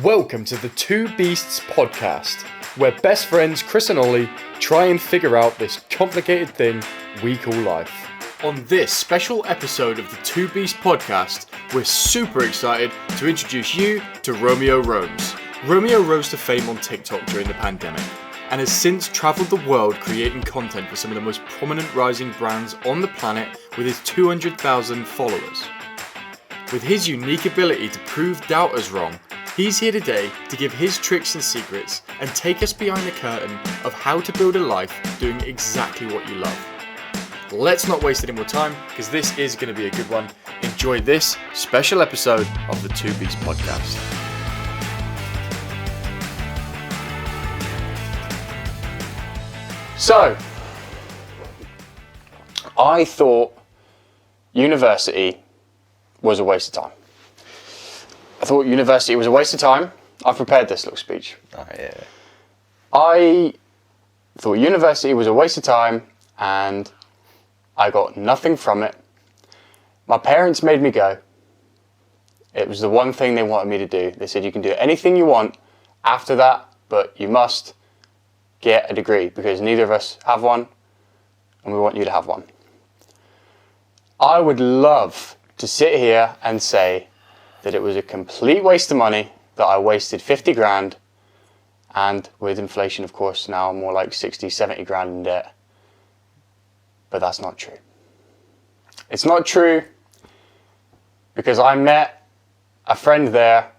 Welcome to the Two Beasts podcast, where best friends Chris and Ollie try and figure out this complicated thing we call life. On this special episode of the Two Beasts podcast, we're super excited to introduce you to Romeoroams. Romeo rose to fame on TikTok during the pandemic and has since travelled the world creating content for some of the most prominent rising brands on the planet with his 200,000 followers. With his unique ability to prove doubters wrong, he's here today to give his tricks and secrets and take us behind the curtain of how to build a life doing exactly what you love. Let's not waste any more time because this is going to be a good one. Enjoy this special episode of the Two Beasts podcast. So, I thought university was a waste of time. I thought university was a waste of time. I've prepared this little speech. Oh, yeah. I thought university was a waste of time and I got nothing from it. My parents made me go. It was the one thing they wanted me to do. They said you can do anything you want after that, but you must get a degree because neither of us have one and we want you to have one. I would love to sit here and say that it was a complete waste of money, that I wasted 50 grand, and with inflation, of course, now I'm more like 60, 70 grand in debt. But that's not true. It's not true because I met a friend there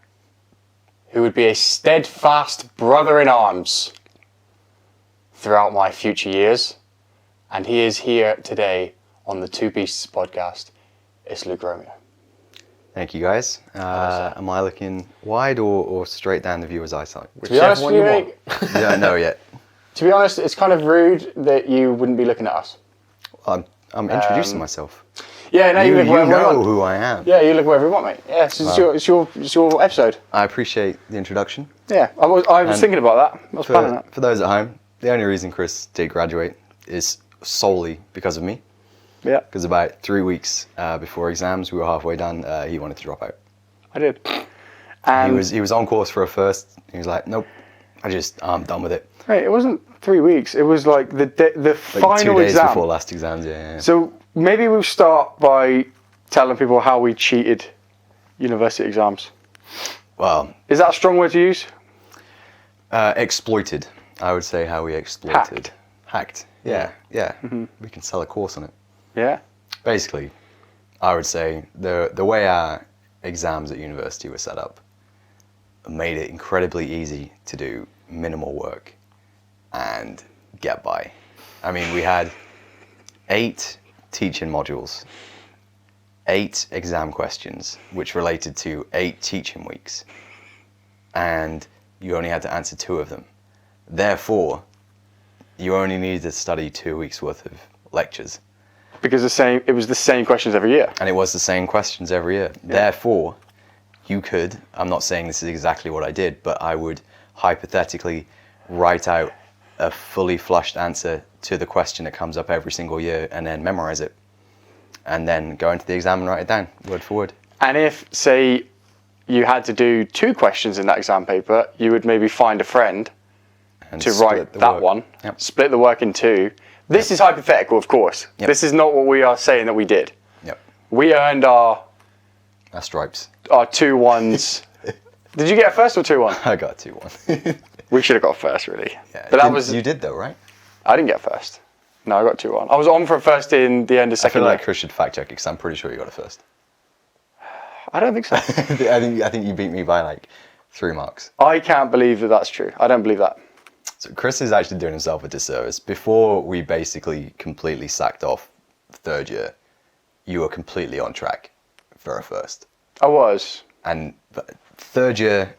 who would be a steadfast brother in arms throughout my future years, and he is here today on the Two Beasts podcast. It's Luke Romeo. Thank you, guys. Am I looking wide or straight down the viewer's eyesight? To be honest with you, mate, You don't know yet. to be honest, it's kind of rude that you wouldn't be looking at us. I'm introducing myself. Yeah, no, You look wherever you know want. who I am. Yeah, you look wherever you want, mate. Yeah, it's your episode. I appreciate the introduction. Yeah, I was thinking about that. I was planning that. For those at home, the only reason Chris did graduate is solely because of me. Yeah, Because about 3 weeks before exams, we were halfway done. He wanted to drop out. I did. And He was on course for a first. He was like, nope, I'm done with it. Mate, it wasn't 3 weeks. It was like the Like final 2 days exam. before last exams, yeah. So maybe we'll start by telling people how we cheated university exams. Well, Is that a strong word to use? exploited. I would say how we exploited. Hacked. Yeah. Mm-hmm. We can sell a course on it. Yeah. Basically, I would say the way our exams at university were set up made it incredibly easy to do minimal work and get by. I mean, we had 8 teaching modules, 8 exam questions, which related to 8 teaching weeks, and you only had to answer 2 of them. Therefore, you only needed to study 2 weeks worth of lectures. Because it was the same questions every year. And it was the same questions every year. Yeah. Therefore, you could, I'm not saying this is exactly what I did, but I would hypothetically write out a fully flushed answer to the question that comes up every single year and then memorize it. And then go into the exam and write it down, word for word. And if, say, you had to do 2 questions in that exam paper, you would maybe find a friend And to write that work. one, Yep. split the work in 2. This is hypothetical, of course. Yep. This is not what we are saying that we did. Yep. We earned our Stripes. 2 1s. Did you get a first or 2-1? I got 2-1. We should have got a first, really. Yeah, But that was. You did though, right? I didn't get a first. No, I got 2-1. I was on for a first in the end of I second feel like year. Chris should fact check it because I'm pretty sure you got a first. I don't think so. I think you beat me by like 3 marks. I can't believe that that's true. I don't believe that. So Chris is actually doing himself a disservice. Before we basically completely sacked off third year, you were completely on track for a first. I was. And third year,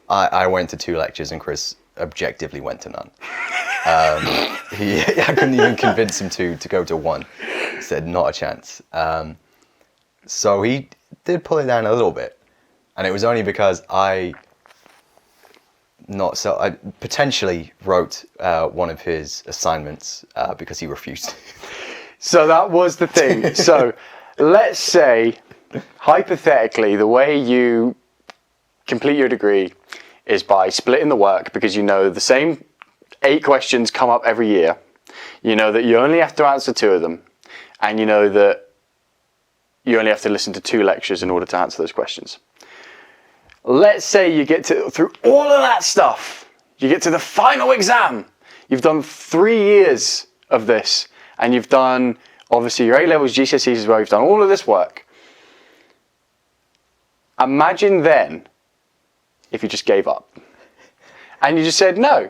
I went to 2 lectures and Chris objectively went to none. I couldn't even convince him to go to 1. He said, not a chance. So he did pull it down a little bit. And it was only because I potentially wrote one of his assignments because he refused. So that was the thing. So let's say, hypothetically, the way you complete your degree is by splitting the work, because you know the same 8 questions come up every year. You know that you only have to answer 2 of them, and you know that you only have to listen to 2 lectures in order to answer those questions. Let's say you get through all of that stuff. You get to the final exam. You've done 3 years of this, and you've done obviously your A-levels, GCSEs as well. You've done all of this work. Imagine then if you just gave up and you just said, no,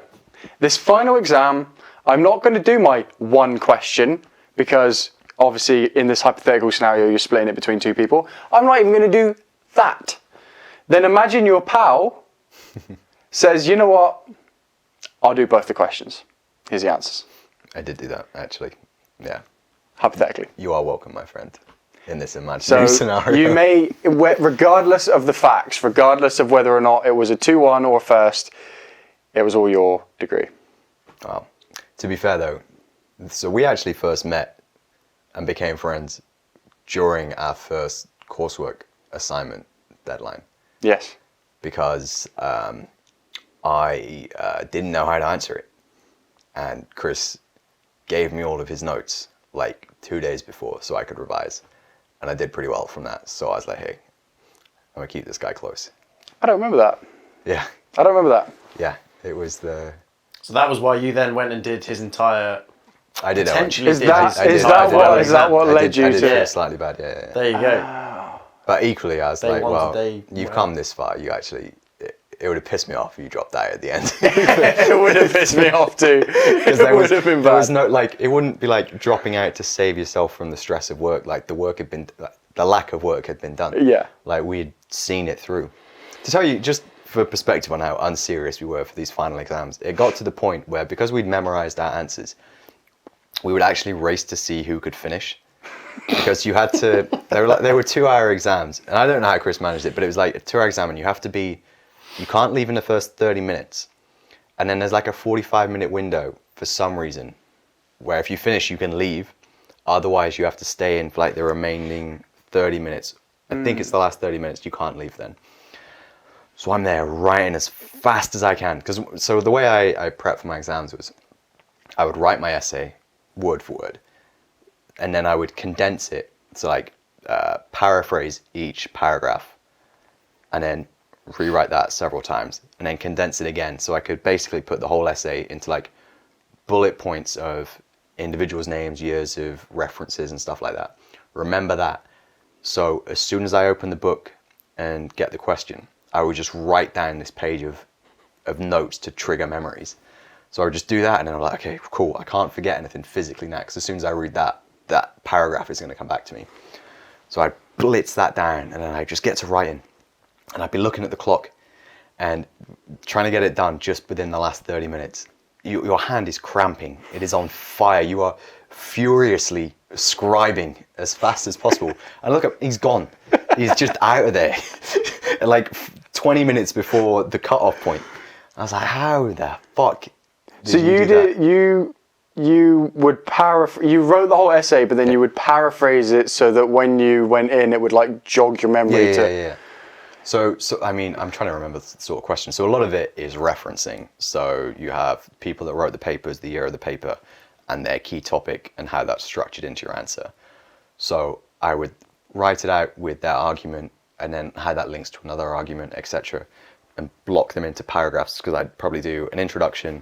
this final exam, I'm not going to do my 1 question, because obviously in this hypothetical scenario, you're splitting it between 2 people. I'm not even going to do that. Then imagine your pal says, you know what? I'll do both the questions. Here's the answers. I did do that, actually. Yeah. Hypothetically. You are welcome, my friend, in this imaginary scenario. You may, regardless of the facts, regardless of whether or not it was a 2-1 or first, it was all your degree. Wow. To be fair, though, so we actually first met and became friends during our first coursework assignment deadline. Yes. Because I didn't know how to answer it. And Chris gave me all of his notes like 2 days before so I could revise. And I did pretty well from that. So I was like, hey, I'm going to keep this guy close. I don't remember that. Yeah. I don't remember that. Yeah. It was the... So that was why you then went and did his entire... I did. Is that what led you to... I did feel slightly bad, yeah. There you go. But equally, I was like, well, you've well. come this far. You actually... It would have pissed me off if you dropped out at the end. It would have pissed me off too. Because there was no, like, it wouldn't be like dropping out to save yourself from the stress of work. Like, the work had been... the lack of work had been done. Yeah. Like, we'd seen it through. To tell you, just for perspective on how unserious we were for these final exams, it got to the point where, because we'd memorized our answers, we would actually race to see who could finish. Because you had to... They were 2-hour exams. And I don't know how Chris managed it, but it was like a 2-hour exam, and you have to be... You can't leave in the first 30 minutes. And then there's like a 45-minute window for some reason, where if you finish, you can leave. Otherwise, you have to stay in for like the remaining 30 minutes. I think it's the last 30 minutes. You can't leave then. So I'm there writing as fast as I can. So the way I prepped for my exams was I would write my essay word for word. And then I would condense it. So like paraphrase each paragraph. And then rewrite that several times, and then condense it again, so I could basically put the whole essay into like bullet points of individuals' names, years of references and stuff like that. Remember that. So as soon as I open the book and get the question, I would just write down this page of notes to trigger memories. So I would just do that, and then I'm like, okay, cool, I can't forget anything physically next. As soon as I read that paragraph is going to come back to me. So I blitz that down, and then I just get to writing. And I'd be looking at the clock and trying to get it done just within the last 30 minutes. Your hand is cramping. It is on fire. You are furiously scribing as fast as possible. And look, he's gone. He's just out of there. Like 20 minutes before the cutoff point. I was like, how the fuck did you do that? You would you wrote the whole essay, but then you would paraphrase it so that when you went in, it would like jog your memory Yeah. So I mean, I'm trying to remember the sort of question. So a lot of it is referencing. So you have people that wrote the papers, the year of the paper, and their key topic, and how that's structured into your answer. So I would write it out with their argument, and then how that links to another argument, etc., and block them into paragraphs, because I'd probably do an introduction,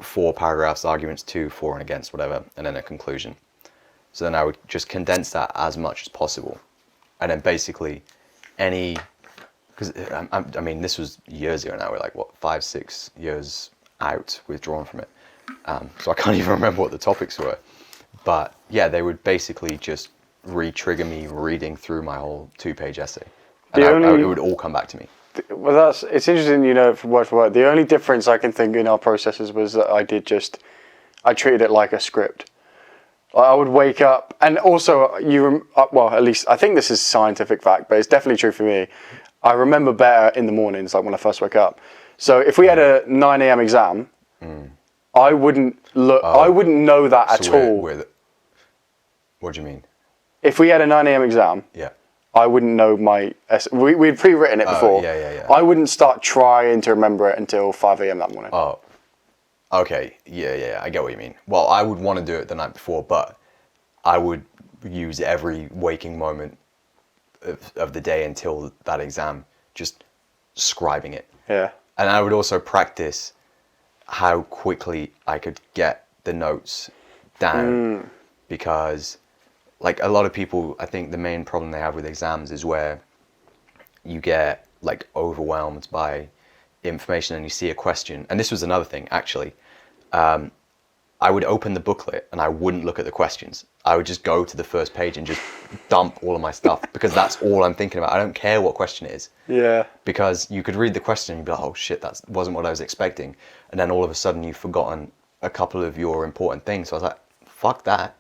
4 paragraphs, arguments 2, for and against, whatever, and then a conclusion. So then I would just condense that as much as possible, and then basically because I mean, this was years ago now. We're like, what, 5-6 years out, withdrawn from it. So I can't even remember what the topics were. But yeah, they would basically just re-trigger me reading through my whole 2-page essay. And it would all come back to me. Well, it's interesting, you know, for word. The only difference I can think in our processes was that I treated it like a script. I would wake up, and also well, at least I think this is scientific fact, but it's definitely true for me. I remember better in the mornings, like when I first wake up. So if we had a 9 a.m. exam, I wouldn't know that at all. What do you mean? If we had a 9 a.m. exam, yeah, I wouldn't know my essay. We'd pre-written it before. Yeah. I wouldn't start trying to remember it until 5 a.m. that morning. Oh, okay. Yeah. I get what you mean. Well, I would want to do it the night before, but I would use every waking moment of the day until that exam just scribing it. Yeah. And I would also practice how quickly I could get the notes down because, like, a lot of people, I think the main problem they have with exams is where you get, like, overwhelmed by information and you see a question. And this was another thing, actually. I would open the booklet and I wouldn't look at the questions. I would just go to the first page and just dump all of my stuff because that's all I'm thinking about. I don't care what question it is. Yeah. Because you could read the question and you'd be like, oh shit, that wasn't what I was expecting. And then all of a sudden you've forgotten a couple of your important things. So I was like, fuck that.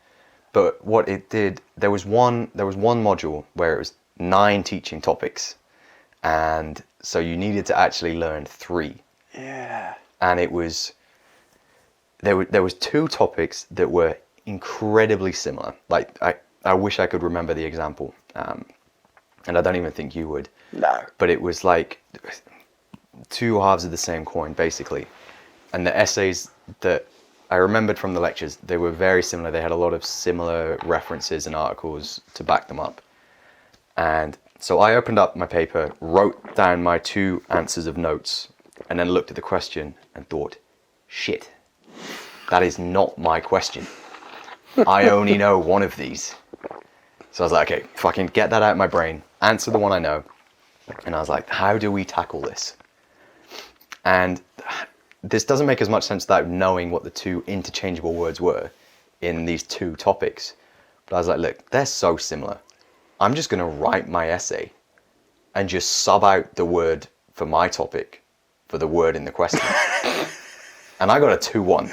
But what it did, there was one module where it was 9 teaching topics. And so you needed to actually learn 3. Yeah. And it was, there was 2 topics that were incredibly similar. Like, I wish I could remember the example. And I don't even think you would. No. But it was like 2 halves of the same coin, basically. And the essays that I remembered from the lectures, they were very similar. They had a lot of similar references and articles to back them up. And so I opened up my paper, wrote down my 2 answers of notes, and then looked at the question and thought, shit, that is not my question. I only know one of these. So I was like, okay, fucking get that out of my brain, answer the one I know. And I was like, how do we tackle this? And this doesn't make as much sense without knowing what the 2 interchangeable words were in these 2 topics. But I was like, look, they're so similar. I'm just going to write my essay and just sub out the word for my topic for the word in the question. And I got a 2-1.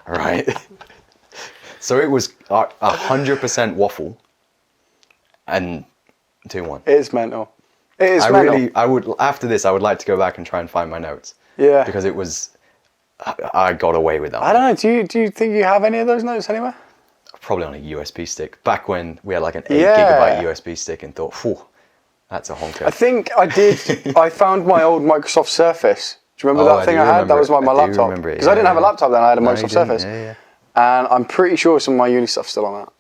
Right? So it was 100% waffle and 2-1. It is mental. It is mental. I would, after this, I would like to go back and try and find my notes. Yeah. Because it was, I got away with that. I don't know. Do you think you have any of those notes anywhere? Probably on a USB stick. Back when we had like an 8 Yeah. gigabyte USB stick and thought, phew, that's a honker. I think I did. I found my old Microsoft Surface. Do you remember that thing I had? That was my I do laptop. remember it, Because I didn't have a laptop then. I had a No, Microsoft you didn't. Surface. Yeah. And I'm pretty sure some of my uni stuff's still on that.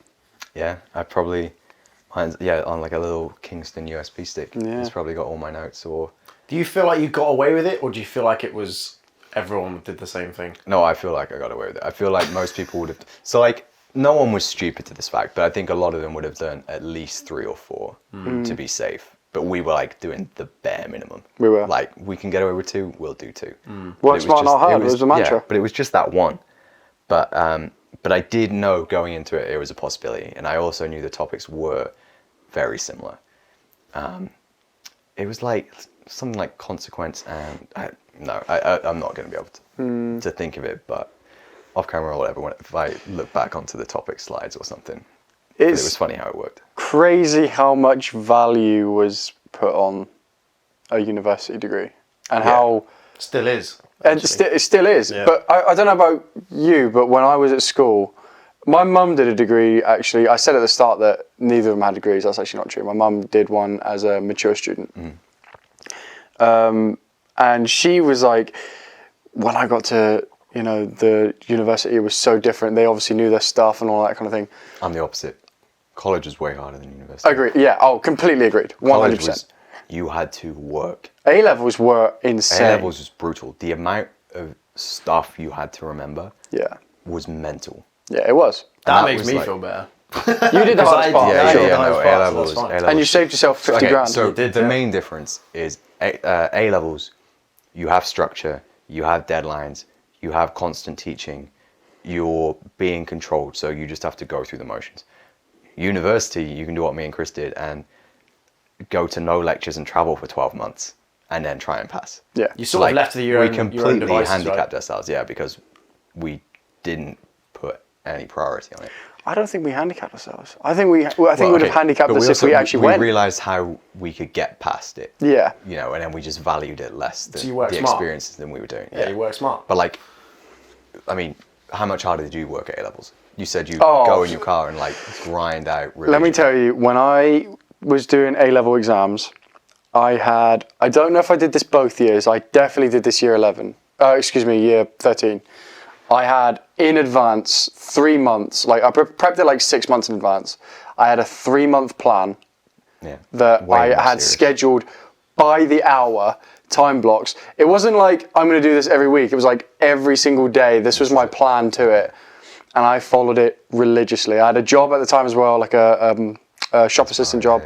Yeah, I probably, on like a little Kingston USB stick. Yeah. It's probably got all my notes or... Do you feel like you got away with it, or do you feel like it was everyone did the same thing? No, I feel like I got away with it. I feel like most people would have... So like, no one was stupid to this fact, but I think a lot of them would have done at least 3 or 4 to be safe. But we were like doing the bare minimum. We were. Like, we can get away with 2, we'll do 2. Work smart, not hard. It was the mantra. Yeah, but it was just that one. But I did know going into it, it was a possibility. And I also knew the topics were very similar. It was like something like consequence and... I'm not going to be able to think of it, but off camera or whatever, if I look back onto the topic slides or something, it was funny how it worked. Crazy how much value was put on a university degree and how... Still is. And it still is. Yeah. But I don't know about you, but when I was at school, my mum did a degree, actually. I said at the start that neither of them had degrees. That's actually not true. My mum did one as a mature student. And she was like, when I got to, the university, it was so different. They obviously knew their stuff and all that kind of thing. I'm the opposite. College was way harder than university. Agreed. Yeah. Oh, completely agreed. 100%. College was, you had to work. A-levels were insane. A-levels was brutal. The amount of stuff you had to remember was mental. Yeah, it was. That And makes me feel better. You did the hardest part. Yeah, Sure. no, A-levels. that's fine. A-levels. And you saved yourself 50 grand. So did, the yeah. main difference is A-levels, you have structure, you have deadlines, you have constant teaching, you're being controlled, so you just have to go through the motions. University, you can do what me and Chris did and go to no lectures and travel for 12 months and then try and pass. Yeah. You sort of left to your own completely devices, handicapped right? ourselves, because we didn't put any priority on it. I don't think we handicapped ourselves. I think we would have handicapped us if we actually went. We realised how we could get past it. Yeah. And then we just valued it less than So you work the smart. experiences than we were doing. Yeah, you work smart. But how much harder did you work at A-levels? You said you go in your car and grind out religion. Let me tell you, when I was doing A-level exams, I don't know if I did this both years. I definitely did this year 11. Year 13. I had in advance 3 months. Like I prepped it like 6 months in advance. I had a 3-month plan that Way I more had serious. scheduled by the hour, time blocks. It wasn't like I'm going to do this every week. It was like every single day. This was my plan to it, and I followed it religiously. I had a job at the time as well, like a shop assistant job,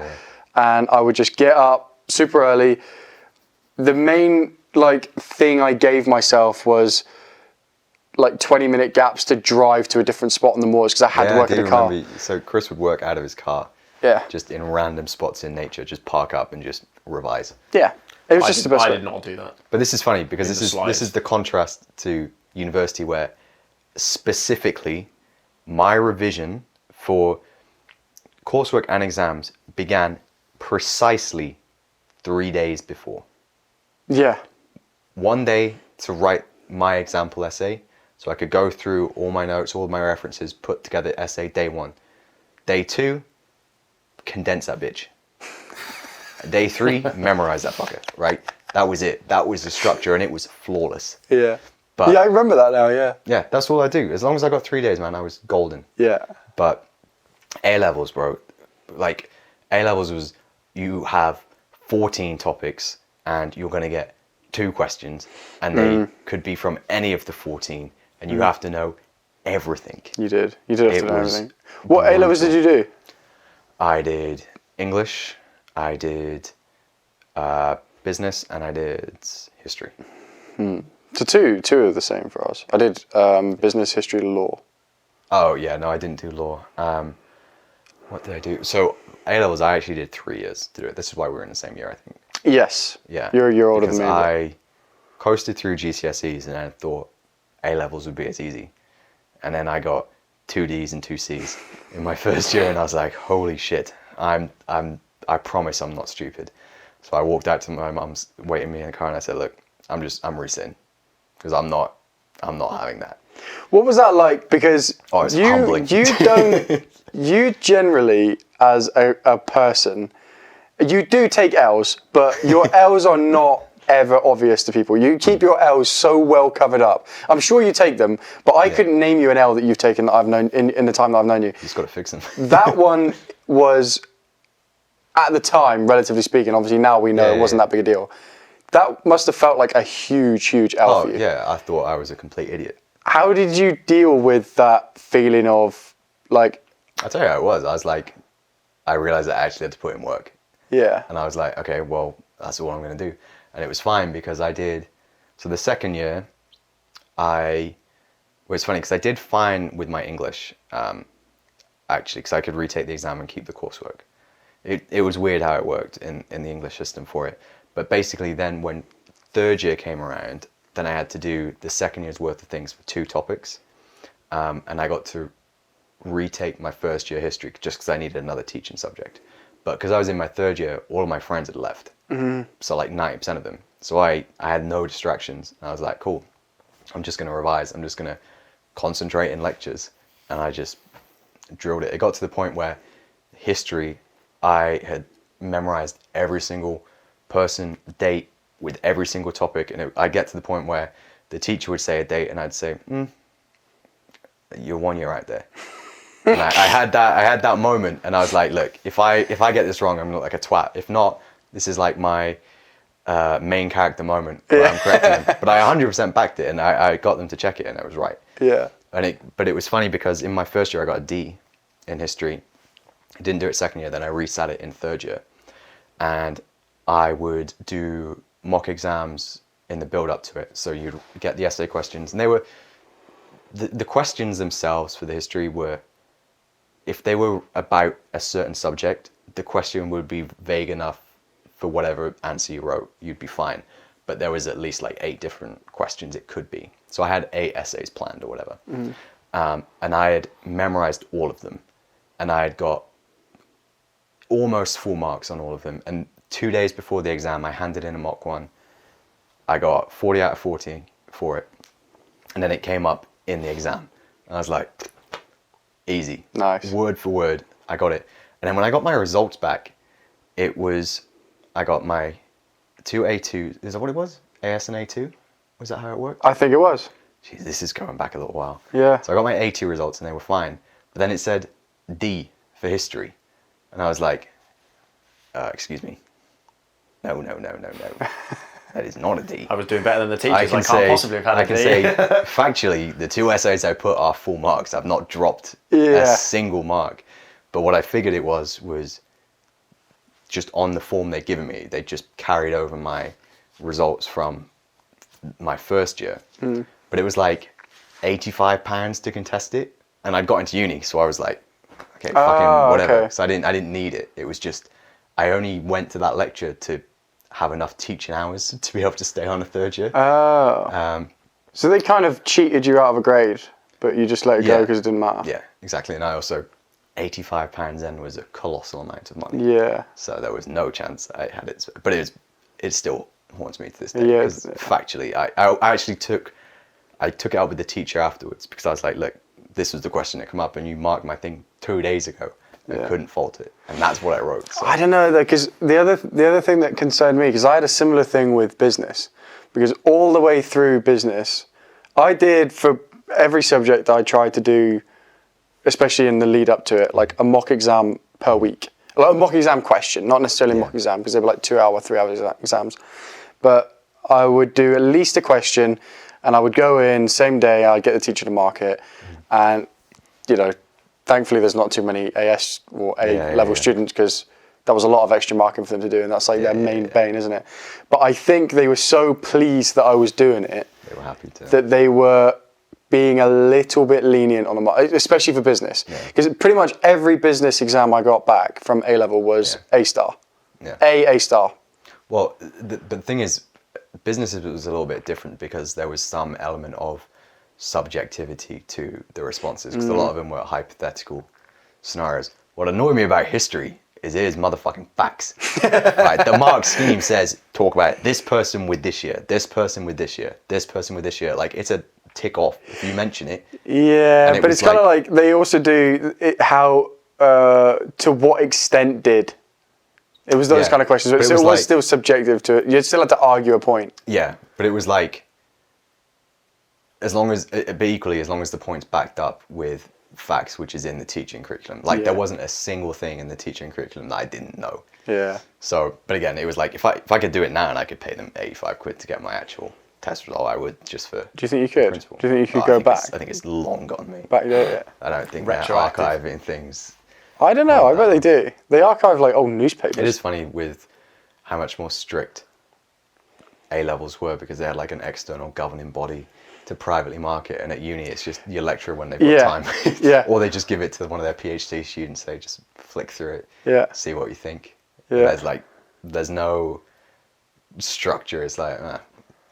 and I would just get up super early. The main thing I gave myself was 20-minute gaps to drive to a different spot in the moors because I had to work in the car. So Chris would work out of his car. Yeah. Just in random spots in nature, just park up and just revise. Yeah. It was just the best I way. did not do that. But this is funny because this slides. is the contrast to university where specifically my revision for coursework and exams began precisely 3 days before. Yeah. One day to write my example essay, so I could go through all my notes, all my references, put together essay day 1. Day 2, condense that bitch. Day 3, memorize that fucker, right? That was it. That was the structure, and it was flawless. Yeah. But I remember that now, yeah. yeah, that's all I do. As long as I got 3 days, man, I was golden. Yeah. But A-levels, bro, A-levels was, you have 14 topics, and you're going to get 2 questions, and they could be from any of the 14, and you have to know everything. You did. You did have It to know was everything. What A-levels did you do? I did English, I did business, and I did history. So two are the same for us. I did business, history, law. Oh, yeah, no, I didn't do law. What did I do? So A-levels, I actually did 3 years to do it. This is why we were in the same year, I think. Yes. Yeah. You're a year older than me. Because I coasted through GCSEs and I thought A-levels would be as easy. And then I got 2 Ds and 2 Cs in my first year, and I was like, holy shit, I promise I'm not stupid. So I walked out to my mum's waiting me in the car, and I said, look, I'm resitting, because I'm not having that. What was that like? Because It's humbling. you generally, as a person, you do take L's, but your L's are not ever obvious to people. You keep your L's so well covered up. I'm sure you take them, but I couldn't name you an L that you've taken that I've known in the time that I've known you. You just got to fix them. That one was, at the time, relatively speaking, obviously now we know it wasn't that big a deal. That must have felt like a huge L for you. Yeah, I thought I was a complete idiot. How did you deal with that feeling of, like... I'll tell you how it was. I was like, I realized I actually had to put in work. Yeah. And I was like, okay, well, that's all I'm going to do. And it was fine because I did. So the second year, well, it's funny because I did fine with my English, actually, because I could retake the exam and keep the coursework. It was weird how it worked in the English system for it. But basically then when third year came around, then I had to do the second year's worth of things for 2 topics. And I got to retake my first year history just because I needed another teaching subject. But because I was in my third year, all of my friends had left. Mm-hmm. So like 90% of them. So I had no distractions. And I was like, cool, I'm just going to revise. I'm just going to concentrate in lectures. And I just drilled it. It got to the point where history, I had memorized every single person, date with every single topic. And I'd get to the point where the teacher would say a date and I'd say, you're 1 year out there. And I had that moment, and I was like, look, if I get this wrong, I'm gonna look like a twat. If not, this is like my main character moment where I'm correcting them. But I 100% backed it, and I got them to check it, and it was right. Yeah. But it was funny because in my first year I got a D in history. I didn't do it second year, then I resat it in third year, and I would do mock exams in the build up to it. So you'd get the essay questions, and they were the questions themselves for the history were, if they were about a certain subject, the question would be vague enough for whatever answer you wrote, you'd be fine. But there was at least like 8 different questions it could be. So I had 8 essays planned or whatever. And I had memorized all of them. And I had got almost full marks on all of them. And 2 days before the exam, I handed in a mock one. I got 40 out of 40 for it. And then it came up in the exam. And I was like, easy. Nice. Word for word, I got it. And then when I got my results back, I got my 2 A2s. Is that what it was? AS and A2? Was that how it worked? I think it was. Jeez, this is going back a little while. Yeah. So I got my A2 results and they were fine. But then it said D for history. And I was like, excuse me. No. That is not a D. I was doing better than the teachers. I can't possibly have had a D. I can say, factually, the 2 essays I put are full marks. I've not dropped a single mark. But what I figured it was just on the form they'd given me, they just carried over my results from my first year. But it was like £85 to contest it. And I'd got into uni, so I was like, okay, fucking whatever. Okay. So I didn't need it. It was just, I only went to that lecture to have enough teaching hours to be able to stay on a third year. So they kind of cheated you out of a grade, but you just let it go because it didn't matter. Yeah, exactly. And I also, £85 then was a colossal amount of money. Yeah. So there was no chance I had it. But it still haunts me to this day. Yeah, Because factually, I actually took it out with the teacher afterwards because I was like, look, this was the question that came up and you marked my thing 2 days ago. I couldn't fault it, and that's what I wrote. So. I don't know though, because the other thing that concerned me, because I had a similar thing with business, because all the way through business, I did for every subject I tried to do, especially in the lead up to it, like a mock exam per week, like a mock exam question, not necessarily a mock exam because they were like 2 hour, 3 hour exams, but I would do at least a question, and I would go in same day. I'd get the teacher to mark it, and thankfully, there's not too many AS or A-level students because that was a lot of extra marking for them to do, and that's like their main bane, isn't it? But I think they were so pleased that I was doing it. They were happy to. That they were being a little bit lenient on the mark, especially for business. Because pretty much every business exam I got back from A-level was A-star. Yeah. A-star. Well, the thing is, business was a little bit different because there was some element of subjectivity to the responses because a lot of them were hypothetical scenarios. What annoyed me about history is it is motherfucking facts. Right, the mark scheme says talk about this person with this year, this person with this year, this person with this year. Like it's a tick off if you mention it. Yeah, but it's kind of like they also do it how to what extent did. It was those kind of questions. So it was still subjective to it. You still had to argue a point. Yeah, but it was like as long as the points backed up with facts, which is in the teaching curriculum. Like there wasn't a single thing in the teaching curriculum that I didn't know. Yeah. So, but again, it was like if I could do it now and I could pay them £85 to get my actual test result, I would just for. Do you think you could? Principle. Do you think you could go back? I think it's long gone, mate. Back there, I don't think they're archiving things. I don't know. I bet they do. They archive like old newspapers. It is funny with how much more strict A-levels were because they had like an external governing body to privately market, and at uni it's just your lecturer when they've got time. Or they just give it to one of their PhD students. They just flick through it, see what you think. There's no structure. It's like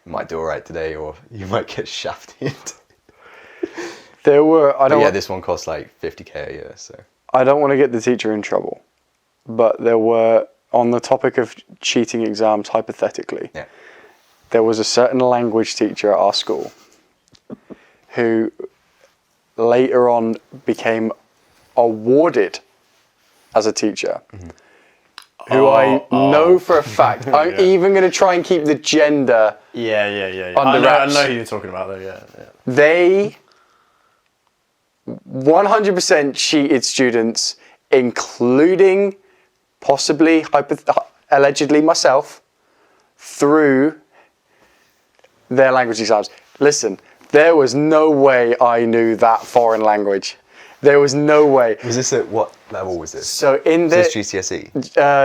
you might do all right today, or you might get shafted. There were this one costs like 50k a year. So I don't want to get the teacher in trouble, but there were, on the topic of cheating exams hypothetically, there was a certain language teacher at our school who later on became awarded as a teacher, who I know for a fact. I'm even going to try and keep the gender under wraps. I know who you're talking about, though, yeah. They 100% cheated students, including possibly, allegedly myself, through their language exams. Listen, there was no way I knew that foreign language. There was no way. Was this at what level was this? So was this GCSE?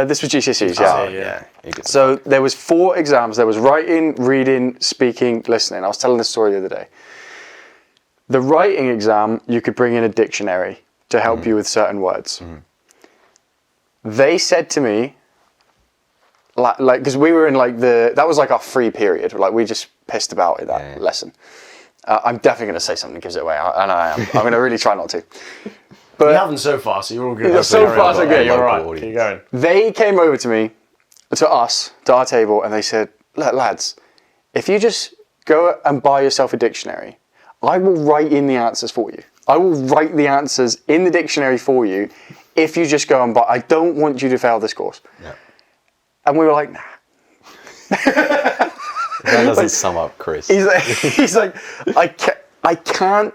This was GCSEs, yeah. So there was 4 exams. There was writing, reading, speaking, listening. I was telling this story the other day. The writing exam, you could bring in a dictionary to help you with certain words. They said to me, like, because we were in like that was like our free period. Like we just pissed about in that lesson. I'm definitely going to say something that gives it away, and I am. I'm going to really try not to. But you haven't so far, so you're all good. So far, so good. You're all right. Keep going. They came over to me, to our table, and they said, "Look, lads, if you just go and buy yourself a dictionary, I will write in the answers for you. I will write the answers in the dictionary for you if you just go and buy. I don't want you to fail this course." And we were like, nah. That doesn't sum up Chris. He's like, I can't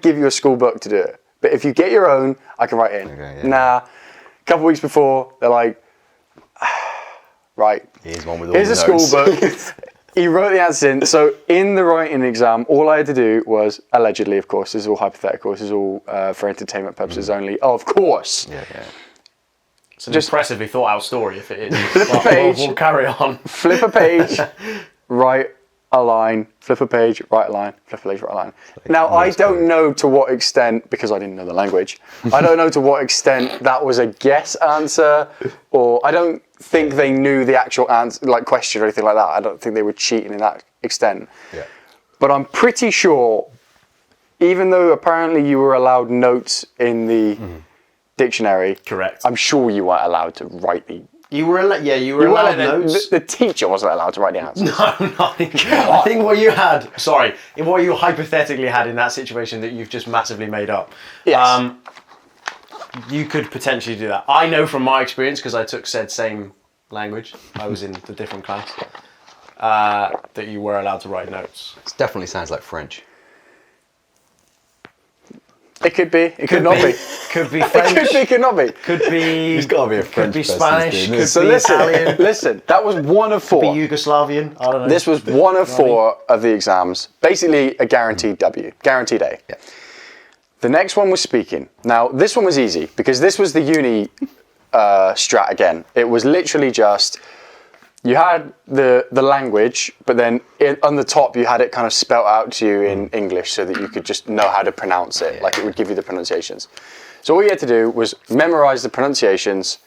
give you a school book to do it. But if you get your own, I can write it in. Okay, yeah. Nah. A couple weeks before, they're like, right. Here's one with all Here's the a school notes. book. He wrote the answers in. So in the writing exam, all I had to do was, allegedly, of course, this is all hypothetical, this is all for entertainment purposes only, of course. Yeah. It's an impressively thought out story if it is. Flip a page. We'll carry on. Flip a page, write a line, flip a page, write a line, flip a page, write a line. Now, I don't know to what extent, because I didn't know the language, I don't know to what extent that was a guess answer, or I don't think they knew the actual answer, like question or anything like that. I don't think they were cheating in that extent. Yeah. But I'm pretty sure, even though apparently you were allowed notes in the dictionary, Correct. I'm sure you weren't allowed to write the... You were allowed notes. The teacher wasn't allowed to write the answers. No, I think what you had, what you hypothetically had in that situation that you've just massively made up. Yes. You could potentially do that. I know from my experience, because I took said same language, I was in the different class, that you were allowed to write notes. This definitely sounds like French. It could be. It could not be. Could be French. It could be. Could not be. Could be. There's got to be a French Could be person Spanish. doing Could this. be Italian. Listen. That was one of four. Could be Yugoslavian. I don't know. This was one of four of the exams. Basically, a guaranteed W, guaranteed A. Yeah. The next one was speaking. Now, this one was easy because this was the uni strat again. It was literally just. You had the language, but then on the top you had it kind of spelt out to you in English so that you could just know how to pronounce it, like it would give you the pronunciations. So all you had to do was memorize the pronunciations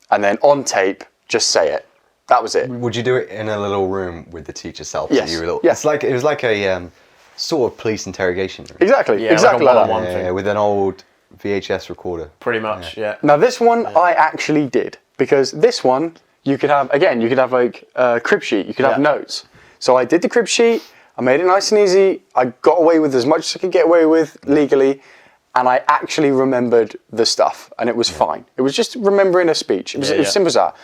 and then on tape, just say it. That was it. Would you do it in a little room with the teacher self? Yes. It's like, it was like a sort of police interrogation room. Exactly. Yeah, exactly like a like that. one-on-one thing. Yeah, with an old VHS recorder. Pretty much, yeah. Now this one I actually did because this one you could have like a crib sheet, you could have notes. So I did the crib sheet, I made it nice and easy, I got away with as much as I could get away with legally, and I actually remembered the stuff and it was fine. It was just remembering a speech. It was as simple as that.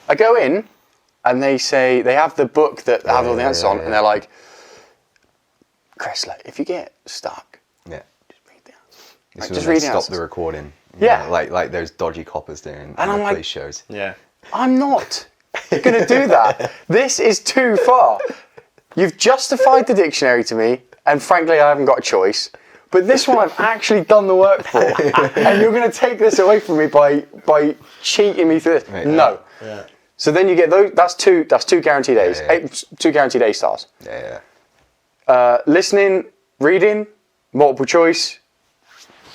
I go in and they have the book that have all the answers on and they're like, Chris, like, if you get stuck, Yeah. just read the answers. This Like, was just when read they the stopped answers. the recording. Yeah. You know, like those dodgy coppers doing in I'm the like- police shows. Yeah. I'm not going to do that. This is too far. You've justified the dictionary to me, and frankly, I haven't got a choice. But this one I've actually done the work for, and you're going to take this away from me by cheating me through this. Right, No. Yeah. So then you get those. That's two guaranteed A's. Yeah. 2 guaranteed A stars. Yeah. Listening, reading, multiple choice.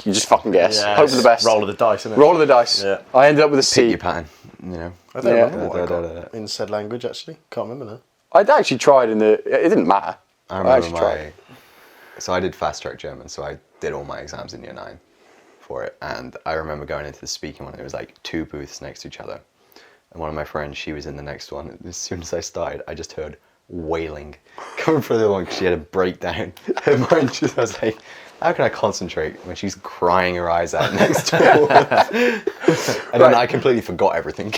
You just fucking guess. Yeah, Hope for the best. Roll of the dice, isn't it? Roll of the dice. Yeah. I ended up with a Pick C. your pattern, you know. I don't Yeah. remember what I Da, da, da, got in said language, actually. Can't remember now. I'd actually tried it didn't matter. I remember actually tried. So I did fast track German, so I did all my exams in year 9 for it. And I remember going into the speaking one, there was like 2 booths next to each other. And one of my friends, she was in the next one. And as soon as I started, I just heard wailing coming from the other one because she had a breakdown. Her mind I was like, how can I concentrate when she's crying her eyes out next to me? And then I completely forgot everything.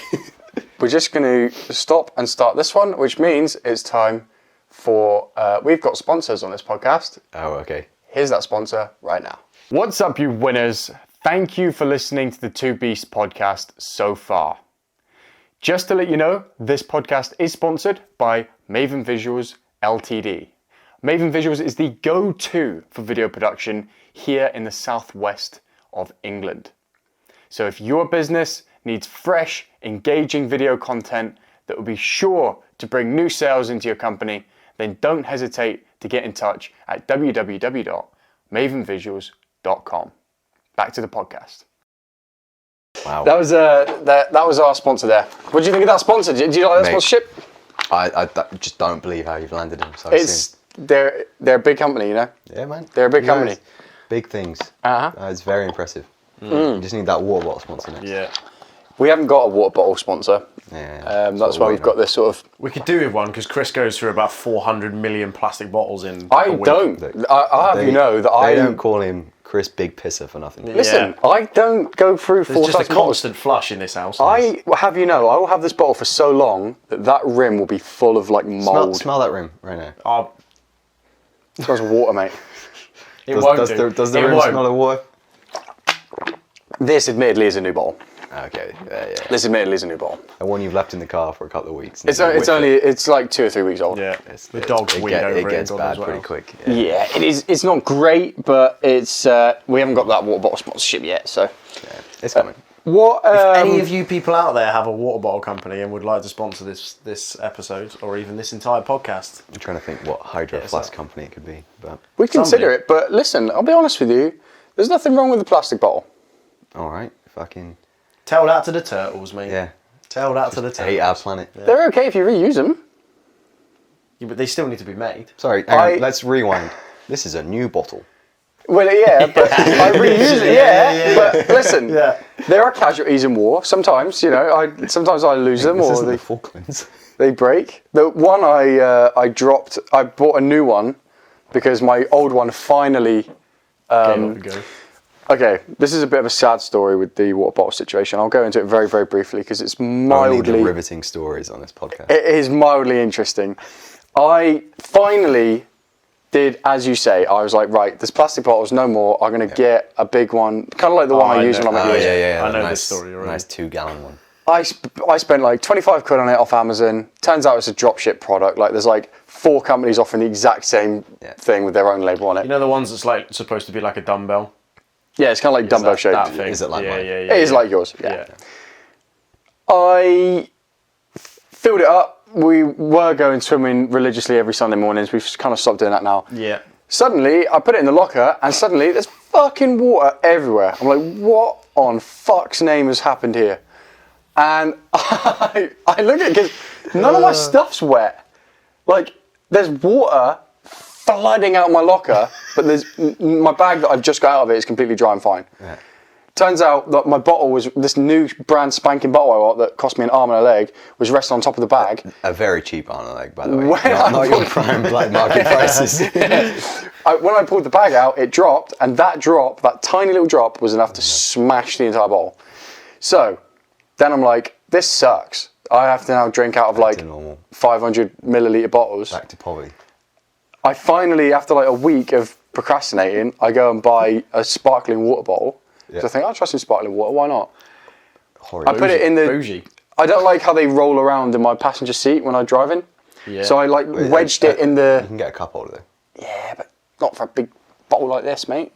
We're just going to stop and start this one, which means it's time for... we've got sponsors on this podcast. Oh, okay. Here's that sponsor right now. What's up, you winners? Thank you for listening to the Two Beasts podcast so far. Just to let you know, this podcast is sponsored by Maven Visuals Ltd. Maven Visuals is the go-to for video production here in the southwest of England. So if your business needs fresh, engaging video content that will be sure to bring new sales into your company, then don't hesitate to get in touch at www.mavenvisuals.com. Back to the podcast. Wow. That was our sponsor there. What do you think of that sponsor? Do you like that Mate, sponsorship? I just don't believe how you've landed them so soon. They're a big company, you know. Yeah, man. They're a big You guys, company. Big things. Uh-huh. It's very impressive. You just need that water bottle sponsor next. Yeah. We haven't got a water bottle sponsor. Yeah. That's why we've got this sort of. We could do with one because Chris goes through about 400 million plastic bottles in I a week. don't. I'll have you know that They don't call him Chris, big pisser for nothing. Listen, I don't go through There's just a 4,000 bottles. constant flush in this house. I will have this bottle for so long that rim will be full of like mold. Smell that rim right now. Oh, It smells of water, mate. it won't Does the It rim won't. smell of water? This admittedly is a new bottle. Okay, yeah. This admittedly is a new bottle. And one you've left in the car for a couple of weeks. It's like 2 or 3 weeks old. Yeah, the dogs weed over it gets and God bad knows what pretty else. quick. Yeah, it is. It's not great, but it's we haven't got that water bottle sponsorship yet. So Yeah, it's coming. what? If any of you people out there have a water bottle company and would like to sponsor this episode or even this entire podcast, I'm trying to think what Hydro Yeah, Flask so- company it could be, but we consider somebody- it, but listen, I'll be honest with you. There's nothing wrong with the plastic bottle. all right, fucking tell that to the turtles, mate. yeah. Tell that to the Hate our turtles. planet. They're okay if you reuse them. Yeah, but they still need to be made. Sorry, hang on, let's rewind. This is a new bottle. Well, yeah, but I reuse it. Yeah, but listen, Yeah. there are casualties in war. Sometimes, sometimes I lose them This or isn't they, the Falklands. they break. The one I dropped, I bought a new one because my old one finally. Gave up and go. Okay, this is a bit of a sad story with the water bottle situation. I'll go into it very, very briefly because it's Only the mildly. riveting stories on this podcast. It is mildly interesting. I finally did, as you say, I was like, right, there's plastic bottles, no more. I'm going to get a big one, kind of like the one I I use know. when I'm at uni. I know nice, this story already. Nice 2-gallon one. I spent like 25 quid on it off Amazon. Turns out it's a dropship product. Like there's like 4 companies offering the exact same thing with their own label on it. You know the ones that's like supposed to be like a dumbbell? Yeah, it's kind of like dumbbell That shaped. thing. Is it like mine? Yeah. It is like yours. Yeah. Yeah. I filled it up. We were going swimming religiously every Sunday mornings. We've kind of stopped doing that now. Yeah. Suddenly, I put it in the locker, and suddenly there's fucking water everywhere. I'm like, what on fuck's name has happened here? And I look at it because none of my stuff's wet. Like, there's water flooding out my locker, but there's my bag that I've just got out of it is completely dry and fine. Yeah. Turns out that my bottle was this new brand spanking bottle I got that cost me an arm and a leg, was resting on top of the bag. A very cheap arm and leg, by the way. When I Not your prime black market prices. When I pulled the bag out, it dropped, and that tiny little drop, was enough to smash the entire bottle. So then I'm like, this sucks. I have to now drink out of like to normal. 500 milliliter bottles. Back to poverty. I finally, after like a week of procrastinating, I go and buy a sparkling water bottle. So I think I'll try some sparkling water. Why not? Horrible. I put it in the. Bougie. I don't like how they roll around in my passenger seat when I'm driving. Yeah. So I like wedged it in the. You can get a cup holder though. Yeah, but not for a big bottle like this, mate.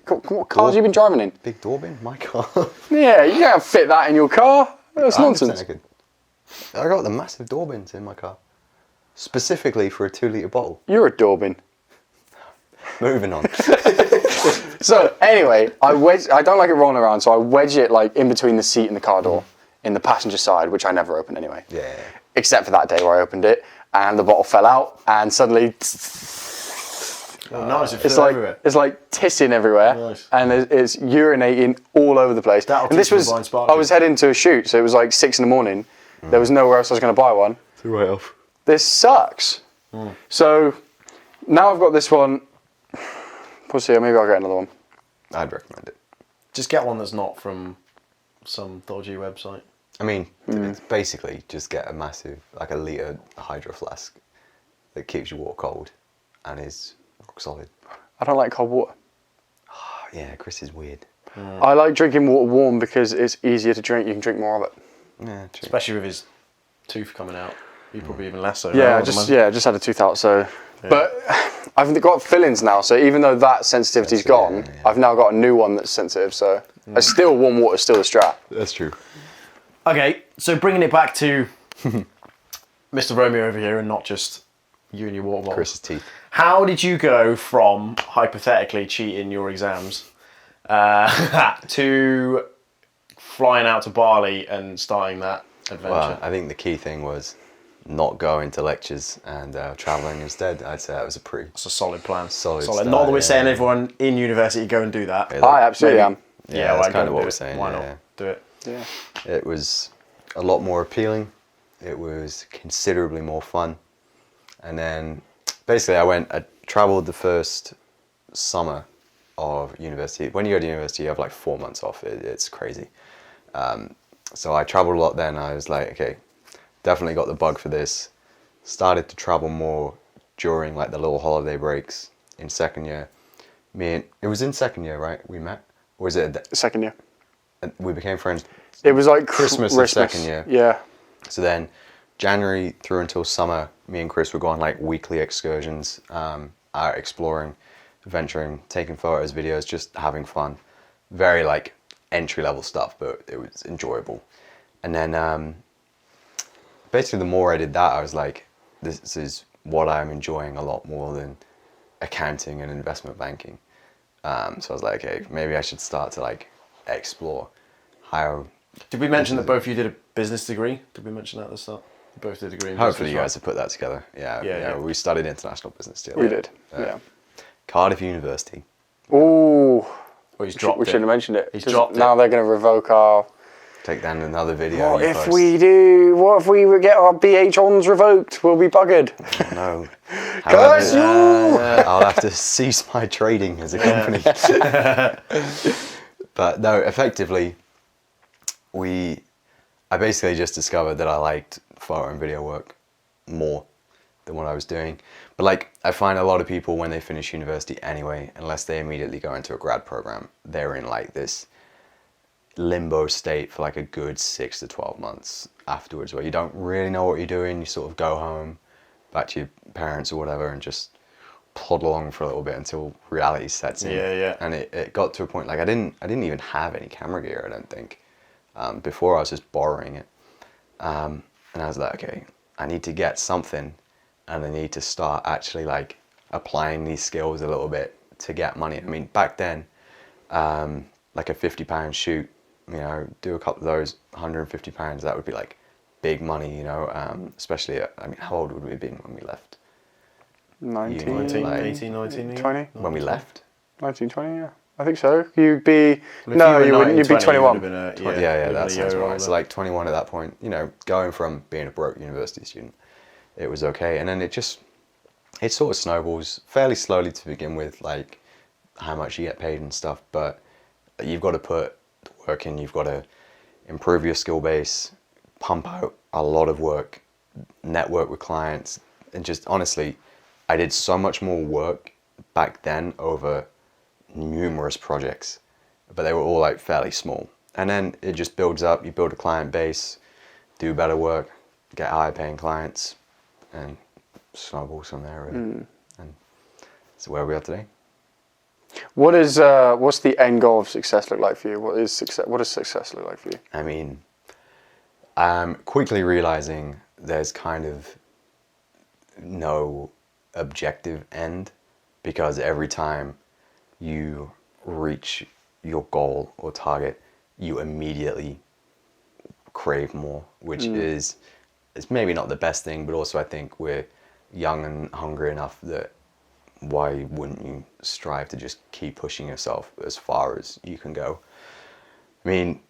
What cars have you been driving in? Big door bin? My car. Yeah, you can't fit that in your car. That's 100% nonsense. I could. I got the massive door bins in my car. Specifically for a 2-litre bottle. You're a Dorbin. Moving on. So anyway, I don't like it rolling around, so I wedge it like in between the seat and the car door, in the passenger side, which I never open anyway. Yeah. Except for that day where I opened it, and the bottle fell out, and suddenly Oh, nice. It it's flew like everywhere. it's like tissing everywhere, Nice. and it's urinating all over the place. That'll And this teach them was blind sparkling. I was heading to a shoot, so it was like 6 in the morning. There was nowhere else I was going to buy one. To write off. This sucks. So now I've got this one. We'll see. Maybe I'll get another one. I'd recommend it. Just get one that's not from some dodgy website. I mean, it's basically just get a massive, like a litre hydro flask that keeps your water cold and is rock solid. I don't like cold water. Oh, yeah, Chris is weird. I like drinking water warm because it's easier to drink. You can drink more of it. Yeah, true. Especially with his tooth coming out. You probably even less so. Yeah, now, I just had a tooth out. So, but I've got fillings now. So even though that sensitivity's gone, I've now got a new one that's sensitive. So it's still warm water, still the strap. That's true. Okay, so bringing it back to Mr. Romeo over here and not just you and your water bottle. Chris's teeth. How did you go from hypothetically cheating your exams to flying out to Bali and starting that adventure? Well, I think the key thing was not going to lectures and travelling instead. I'd say that was a pretty It's a solid plan. Solid Not start, that we're yeah. saying everyone in university go and do that. Yeah, I absolutely am. Yeah, why that's kind go of what do we're it? saying. Why yeah. not do it? Yeah. It was a lot more appealing. It was considerably more fun. And then basically I travelled the first summer of university. When you go to university, you have like 4 months off. It's crazy. So I traveled a lot then. I was like, okay, definitely got the bug for this. Started to travel more during like the little holiday breaks in second year. It was in second year, right? We met? Or was it Second year. we became friends? It was like Christmas of second year. Yeah. So then January through until summer, me and Chris would go on like weekly excursions, out exploring, venturing, taking photos, videos, just having fun. Very like entry level stuff, but it was enjoyable. And then basically the more I did that, I was like, this is what I'm enjoying a lot more than accounting and investment banking. So I was like, okay, maybe I should start to like explore how. Did we mention that both of you did a business degree? Did we mention that at the start? You both did a degree in Hopefully business, you right? guys have put that together. Yeah, Yeah. we studied international business together. We did. Yeah. Cardiff University. Ooh. Well, he's dropped We shouldn't have mentioned it. He's 'cause dropped now it. they're going to revoke our. Take down another video. What you if post. What if we get our BH-ons revoked? We'll be buggered. Oh, no. Curse you! I'll have to cease my trading as a company. But no, effectively, I basically just discovered that I liked photo and video work more than what I was doing. But like, I find a lot of people when they finish university anyway, unless they immediately go into a grad program, they're in like this limbo state for like a good 6 to 12 months afterwards, where you don't really know what you're doing. You sort of go home, back to your parents or whatever, and just plod along for a little bit until reality sets in. Yeah. And it got to a point like I didn't even have any camera gear, I don't think. Before I was just borrowing it. And I was like, okay, I need to get something, and I need to start actually like applying these skills a little bit to get money. I mean, back then, like a £50 shoot, do a couple of those, £150, that would be like big money, especially how old would we have been when we left? 19, 19, like, 18, 19, 20? When we left? 19, 20, yeah. I think so. You'd be... Well, if no, you you were wouldn't. You'd be 19, 20, 21. you would have been Yeah, you that would have been a sounds year right. older. So like 21 at that point, going from being a broke university student, it was okay. And then it sort of snowballs fairly slowly to begin with, like how much you get paid and stuff. But you've got to put the work in, you've got to improve your skill base, pump out a lot of work, network with clients, and just honestly, I did so much more work back then over numerous projects, but they were all like fairly small. And then it just builds up, you build a client base, do better work, get higher paying clients, and snowballs from there really. And so where we are today. What's the end goal of success look like for you? What does success look like for you? I mean, I'm quickly realizing there's kind of no objective end, because every time you reach your goal or target, you immediately crave more, which is maybe not the best thing, but also I think we're young and hungry enough that why wouldn't you strive to just keep pushing yourself as far as you can go? I mean,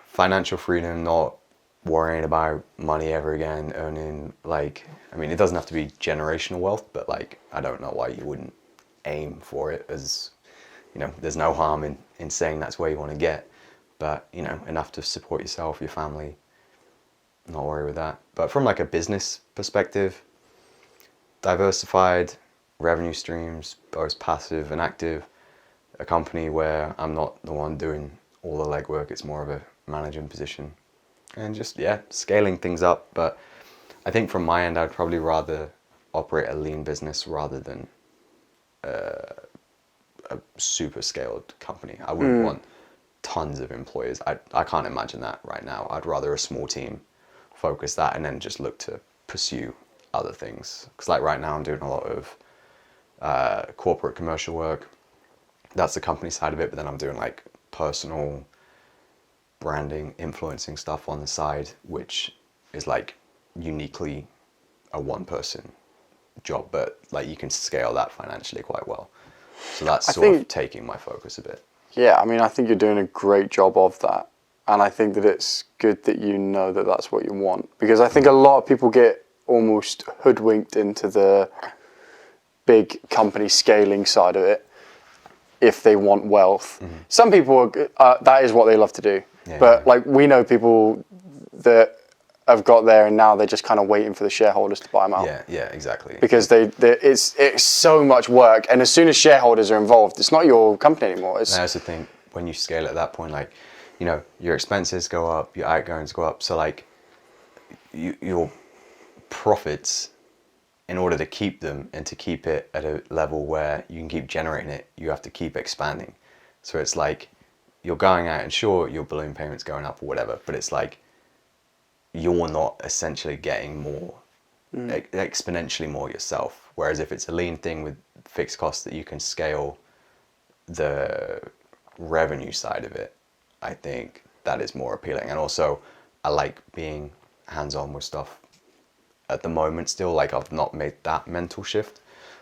financial freedom, not worrying about money ever again, earning it doesn't have to be generational wealth, but like, I don't know why you wouldn't aim for it, as there's no harm in saying that's where you want to get, but enough to support yourself, your family, not worry with that. But from like a business perspective, diversified revenue streams, both passive and active, a company where I'm not the one doing all the legwork, it's more of a managing position, and just scaling things up. But I think from my end, I'd probably rather operate a lean business rather than a super scaled company. I wouldn't want tons of employees. I can't imagine that right now. I'd rather a small team, focus that, and then just look to pursue other things. Because like right now I'm doing a lot of corporate commercial work. That's the company side of it, but then I'm doing like personal branding, influencing stuff on the side, which is like uniquely a one-person job, but like you can scale that financially quite well. So that's sort of taking my focus a bit. Yeah, I mean, I think you're doing a great job of that. And I think that it's good that you know that that's what you want. Because I think a lot of people get almost hoodwinked into the big company scaling side of it. if they want wealth. Some people, that is what they love to do. Yeah, But yeah. like we know people that have got there and now they're just kind of waiting for the shareholders to buy them out. Yeah, exactly. Because it's so much work, and as soon as shareholders are involved, it's not your company anymore. It's, And I also think when you scale at that point, like, you know, your expenses go up, your outgoings go up. So like your profits, in order to keep them and to keep it at a level where you can keep generating it, you have to keep expanding. So it's like you're going out and sure, your balloon payment's going up or whatever, but it's like you're not essentially getting more, exponentially more yourself. Whereas if it's a lean thing with fixed costs that you can scale the revenue side of it, I think that is more appealing. And also I like being hands-on with stuff at the moment still. Like I've not made that mental shift,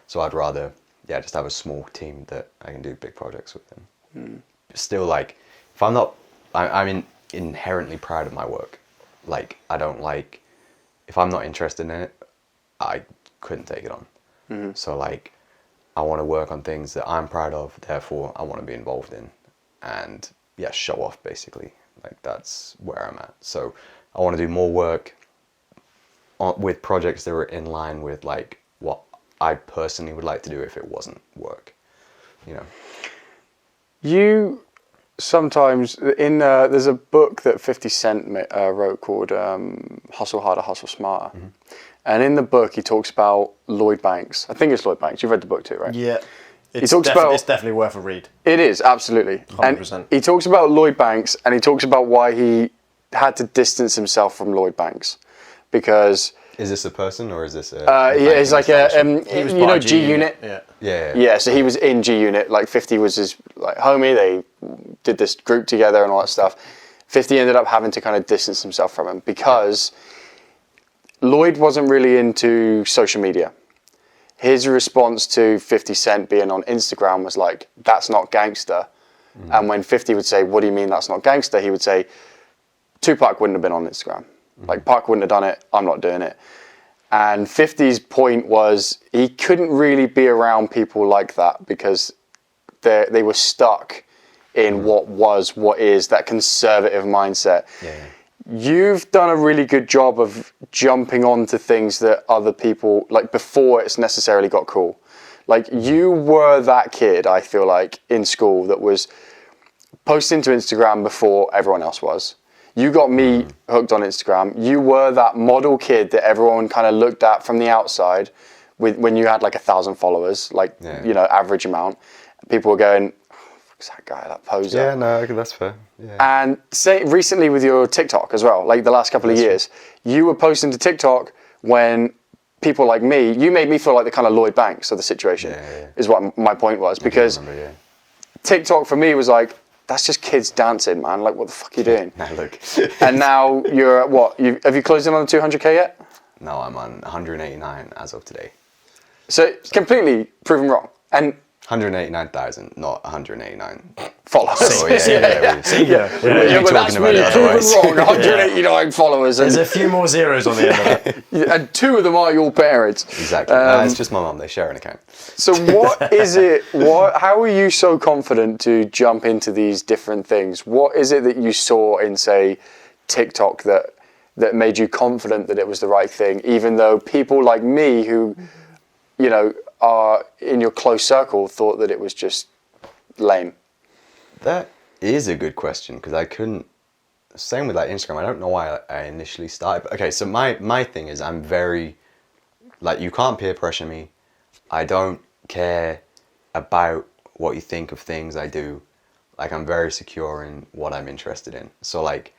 so I'd rather just have a small team that I can do big projects with them. Still, like if I'm inherently proud of my work. Like I don't like, if I'm not interested in it, I couldn't take it on. So like I want to work on things that I'm proud of, therefore I want to be involved in and show off basically. Like that's where I'm at. So I want to do more work with projects that are in line with like what I personally would like to do if it wasn't work, you know. you sometimes there's a book that 50 Cent wrote called Hustle Harder, Hustle Smarter. And in the book he talks about Lloyd Banks. I think it's Lloyd Banks. You've read the book too, right? Yeah. It's definitely worth a read. It is, absolutely. 100%. And he talks about Lloyd Banks, and he talks about why he had to distance himself from Lloyd Banks. Because... Is this a person or is this a... he's like a... He was you know part of G-Unit? Yeah. Yeah. So he was in G-Unit. Like 50 was his like homie. They did this group together and all that stuff. 50 ended up having to kind of distance himself from him because Lloyd wasn't really into social media. His response to 50 Cent being on Instagram was like, that's not gangster. And when 50 would say, what do you mean that's not gangster? He would say, Tupac wouldn't have been on Instagram. Like, Pac wouldn't have done it. I'm not doing it. And 50's point was he couldn't really be around people like that because they were stuck in what is that conservative mindset. Yeah. You've done a really good job of jumping onto things that other people, like before it's necessarily got cool. Like you were that kid, I feel like, in school that was posting to Instagram before everyone else was. You got me hooked on Instagram. You were that model kid that everyone kind of looked at from the outside when you had like 1,000 followers, like, you know, average amount. People were going, who's that guy, that poser? Yeah, no, that's fair. Yeah. And say recently with your TikTok as well, like the last couple of years, you were posting to TikTok when people like me, you made me feel like the kind of Lloyd Banks of the situation, is what my point was. Because TikTok for me was like, that's just kids dancing, man. Like, what the fuck are you doing? Now look. And now you're at what? Have you closed in on the 200K yet? No, I'm on 189 as of today. So it's completely proven wrong. And 189,000, not 189 followers. Oh, yeah. But that's really proven wrong. 189 followers. There's a few more zeros on the end of it. And 2 of them are your parents. Exactly. No, it's just my mum. They share an account. So what is it? How are you so confident to jump into these different things? What is it that you saw in, say, TikTok that made you confident that it was the right thing, even though people like me who, you know, are in your close circle thought that it was just lame? That is a good question because I couldn't. Same with like Instagram. I don't know why I initially started. But okay, so my thing is I'm very, like, you can't peer pressure me. I don't care about what you think of things I do. Like, I'm very secure in what I'm interested in. So like,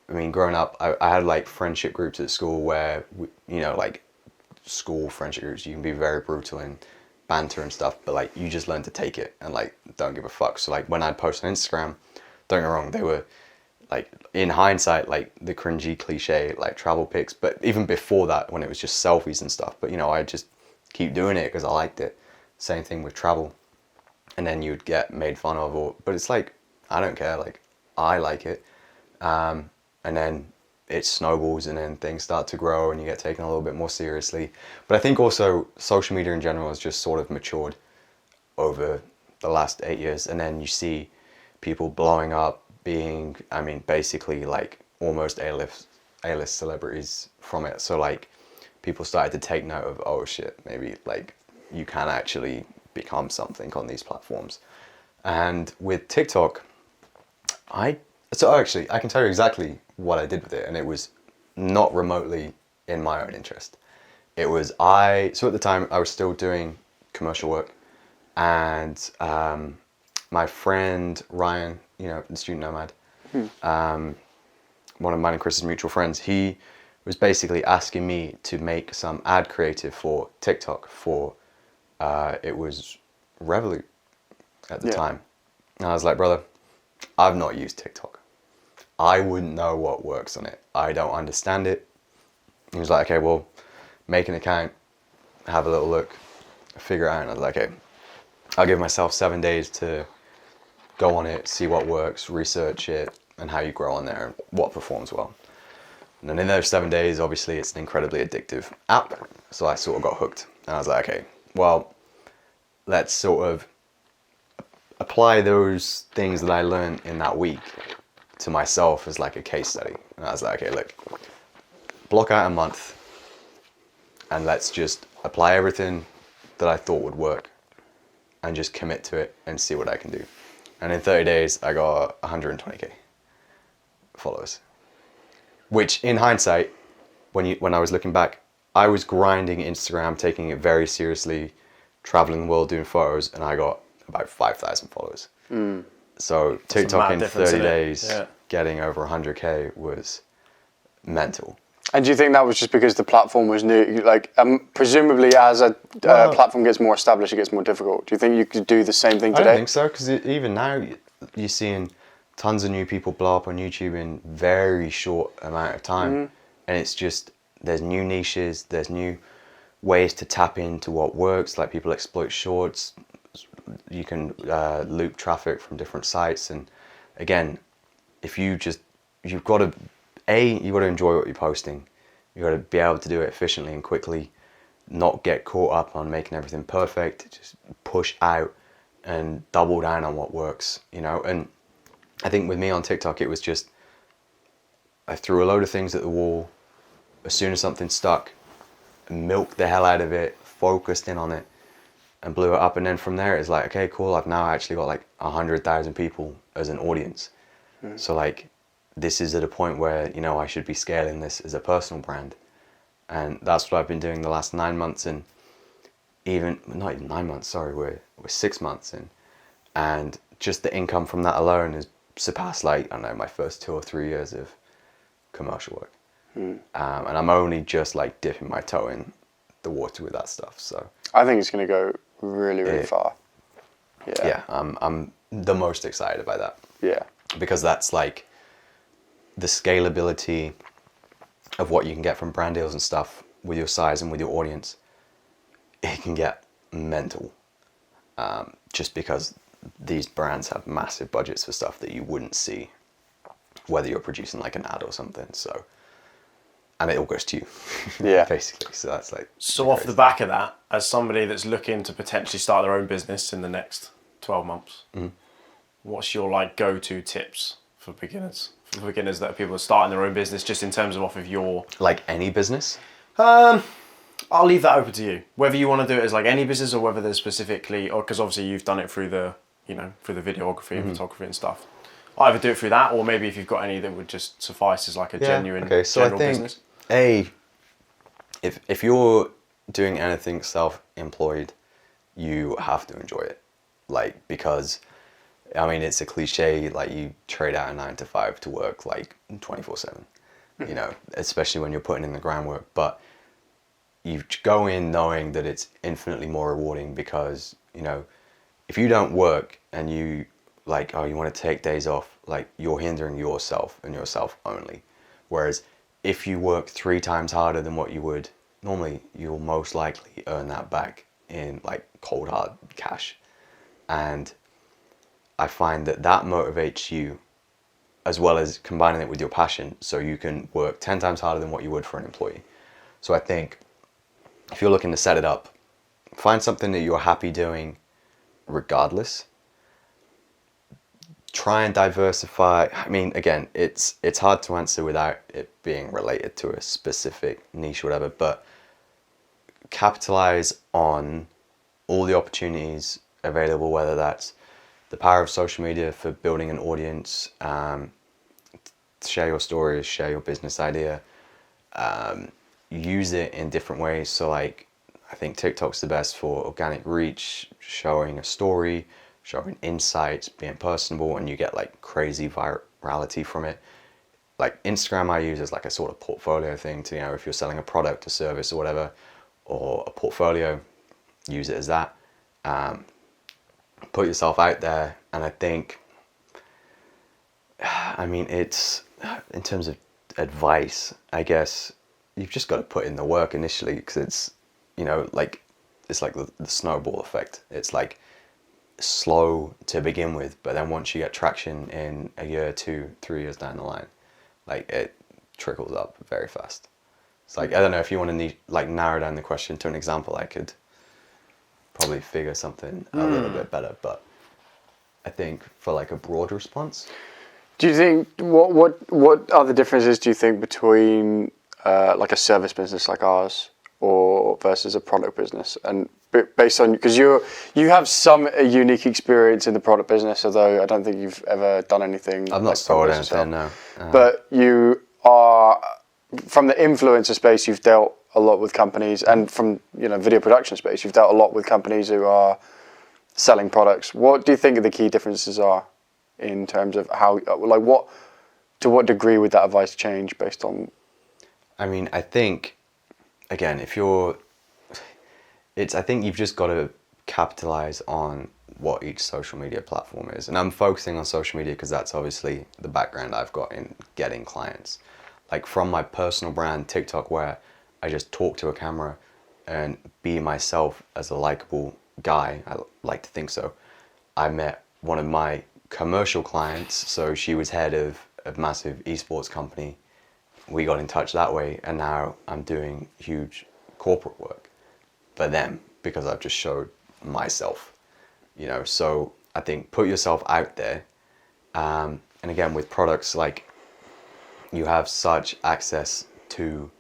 I mean, growing up, I had like friendship groups at school where, you know, like school friendship groups, you can be very brutal and banter and stuff, but like you just learn to take it and like don't give a fuck. So like when I'd post on Instagram, don't get me wrong, they were like, in hindsight, like the cringy cliche like travel pics, but even before that when it was just selfies and stuff, but you know, I just keep doing it because I liked it. Same thing with travel, and then you'd get made fun of, or but it's like, I don't care, like I like it, and then it snowballs and then things start to grow and you get taken a little bit more seriously. But I think also social media in general has just sort of matured over the last 8 years, and then you see people blowing up, being, I mean, basically like almost A-list celebrities from it. So like people started to take note of, oh shit, maybe like you can actually become something on these platforms. And with TikTok, so actually I can tell you exactly what I did with it, and it was not remotely in my own interest. It was so at the time I was still doing commercial work, and my friend Ryan, you know, the student nomad, one of mine and Chris's mutual friends, he was basically asking me to make some ad creative for TikTok for, it was Revolut at the time. And I was like, brother, I've not used TikTok. I wouldn't know what works on it. I don't understand it. He was like, okay, well, make an account, have a little look, figure it out. And I was like, okay, I'll give myself 7 days to go on it, see what works, research it, and how you grow on there and what performs well. And then in those 7 days, obviously, it's an incredibly addictive app. So I sort of got hooked. And I was like, okay, well, let's sort of apply those things that I learned in that week to myself as like a case study. And I was like, okay, look, block out a month and let's just apply everything that I thought would work and just commit to it and see what I can do. And in 30 days, I got 120K followers. Which in hindsight, when I was looking back, I was grinding Instagram, taking it very seriously, traveling the world doing photos, and I got about 5,000 followers. So TikTok in 30 days, getting over 100K was mental. And do you think that was just because the platform was new? Like, presumably, as a platform gets more established, it gets more difficult. Do you think you could do the same thing today? I don't think so, because even now, you're seeing tons of new people blow up on YouTube in very short amount of time. And it's just, there's new niches, there's new ways to tap into what works, like people exploit shorts, you can loop traffic from different sites. And again, if you've got to enjoy what you're posting. You've got to be able to do it efficiently and quickly, not get caught up on making everything perfect, just push out and double down on what works, you know. And I think with me on TikTok, it was just, I threw a load of things at the wall. As soon as something stuck, milked the hell out of it, focused in on it, and blew it up. And then from there, it's like, okay, cool, I've now actually got like 100,000 people as an audience. So like, this is at a point where, you know, I should be scaling this as a personal brand. And that's what I've been doing the last 9 months. And not even 9 months, sorry, we're 6 months in. And just the income from that alone has surpassed, like, I don't know, my first 2 or 3 years of commercial work. And I'm only just like dipping my toe in the water with that stuff. So I think it's going to go really, really far. Yeah, I'm the most excited by that. Yeah. Because that's like the scalability of what you can get from brand deals and stuff with your size and with your audience. It can get mental, just because these brands have massive budgets for stuff that you wouldn't see whether you're producing like an ad or something. So, and it all goes to you, basically. So that's like. So off the back of that, as somebody that's looking to potentially start their own business in the next 12 months, what's your like go-to tips for beginners? For beginners that are people starting their own business, just in terms of off of your. Like any business? I'll leave that open to you. Whether you want to do it as like any business, or whether there's specifically, or because obviously you've done it through the, you know, through the videography and photography and stuff. Either do it through that, or maybe if you've got any that would just suffice as like a genuine general business. If you're doing anything self-employed, you have to enjoy it, like, because, I mean, it's a cliche, like you trade out a 9 to 5 to work like 24/7, you know, especially when you're putting in the groundwork. But you go in knowing that it's infinitely more rewarding, because, you know, if you don't work and you like, oh, you want to take days off, like, you're hindering yourself and yourself only. Whereas if you work 3 times harder than what you would normally, you'll most likely earn that back in like cold hard cash. And I find that motivates you, as well as combining it with your passion, so you can work 10 times harder than what you would for an employee. So I think if you're looking to set it up, find something that you're happy doing regardless, try and diversify. I mean, again, it's hard to answer without it being related to a specific niche or whatever, but capitalize on all the opportunities available, whether that's the power of social media for building an audience, share your stories, share your business idea, use it in different ways. So like, I think TikTok's the best for organic reach, showing a story, showing insights, being personable, and you get like crazy virality from it. Like Instagram I use as like a sort of portfolio thing to, you know, if you're selling a product, a service or whatever, or a portfolio, use it as that. Put yourself out there. And I think, I mean, it's, in terms of advice, I guess you've just got to put in the work initially, because it's, you know, like, it's like the snowball effect. It's like slow to begin with, but then once you get traction in a year, 2, 3 years down the line, like it trickles up very fast. It's like, I don't know, if you want to like narrow down the question to an example, I could probably figure something a little bit better, but I think for like a broad response. Do you think, what are the differences, do you think, between like a service business like ours or versus a product business? And based on, because you have some unique experience in the product business, although I don't think you've ever done anything. I've not sold anything, no. But you are, from the influencer space, you've dealt a lot with companies, and from, you know, video production space, you've dealt a lot with companies who are selling products. What do you think the key differences are in terms of how, like, to what degree would that advice change based on? I mean, I think, again, I think you've just got to capitalize on what each social media platform is. And I'm focusing on social media because that's obviously the background I've got in getting clients. Like from my personal brand, TikTok, where I just talk to a camera and be myself as a likable guy, I like to think so. I met one of my commercial clients, so she was head of a massive esports company. We got in touch that way, and now I'm doing huge corporate work for them because I've just showed myself, you know. So I think put yourself out there, and again with products, like, you have such access to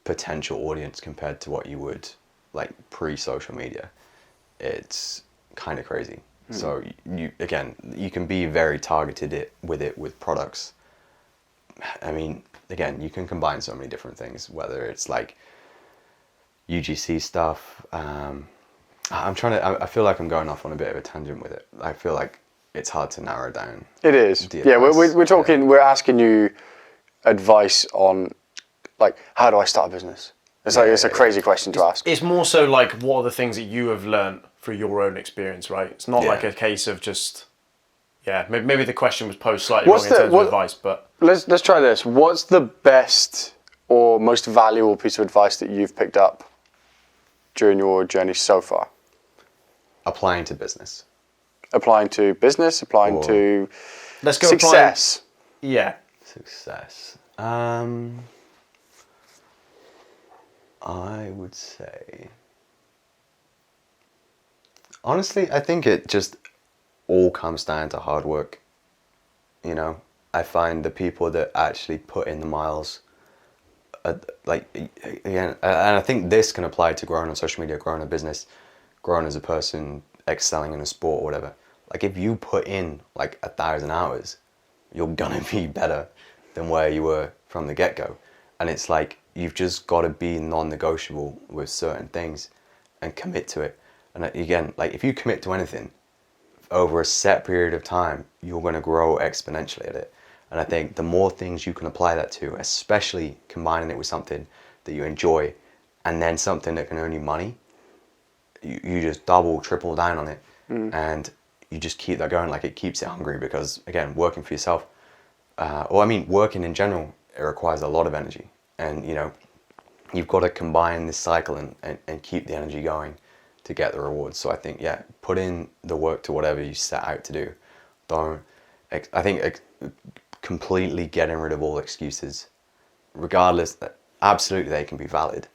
potential audience compared to what you would like pre-social media. It's kind of crazy. So you can be very targeted with products. I mean, again, you can combine so many different things, whether it's like UGC stuff. I feel like I'm going off on a bit of a tangent with it. I feel like it's hard to narrow down. It is. Yeah, we're talking, we're asking you advice on, like, how do I start a business? It's it's a crazy question to ask. It's more so like, what are the things that you have learned through your own experience, right? It's not like a case of just, maybe the question was posed slightly wrong in terms of advice, but... Let's try this. What's the best or most valuable piece of advice that you've picked up during your journey so far? Applying to business. Applying to business, applying to let's go success. Success. I would say, honestly, I think it just all comes down to hard work. You know, I find the people that actually put in the miles, like, again, and I think this can apply to growing on social media, growing a business, growing as a person, excelling in a sport or whatever. Like, if you put in like 1,000 hours, you're gonna be better than where you were from the get-go. And it's like, you've just got to be non-negotiable with certain things and commit to it. And again, like, if you commit to anything over a set period of time, you're going to grow exponentially at it. And I think the more things you can apply that to, especially combining it with something that you enjoy and then something that can earn you money, you just double, triple down on it. And you just keep that going. Like, it keeps it hungry, because again, working for yourself, working in general, it requires a lot of energy. And, you know, you've got to combine this cycle and keep the energy going to get the rewards. So I think, put in the work to whatever you set out to do. I think completely getting rid of all excuses, regardless, absolutely they can be valid,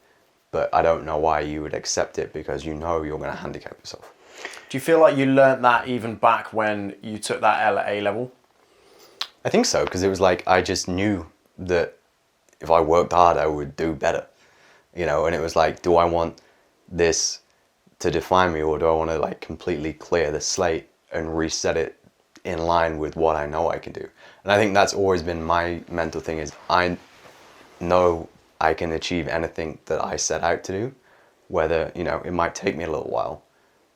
but I don't know why you would accept it, because you know you're going to handicap yourself. Do you feel like you learnt that even back when you took that L at A level? I think so, because it was like I just knew that if I worked hard, I would do better, you know. And it was like, do I want this to define me, or do I want to like completely clear the slate and reset it in line with what I know I can do? And I think that's always been my mental thing, is I know I can achieve anything that I set out to do, whether, you know, it might take me a little while,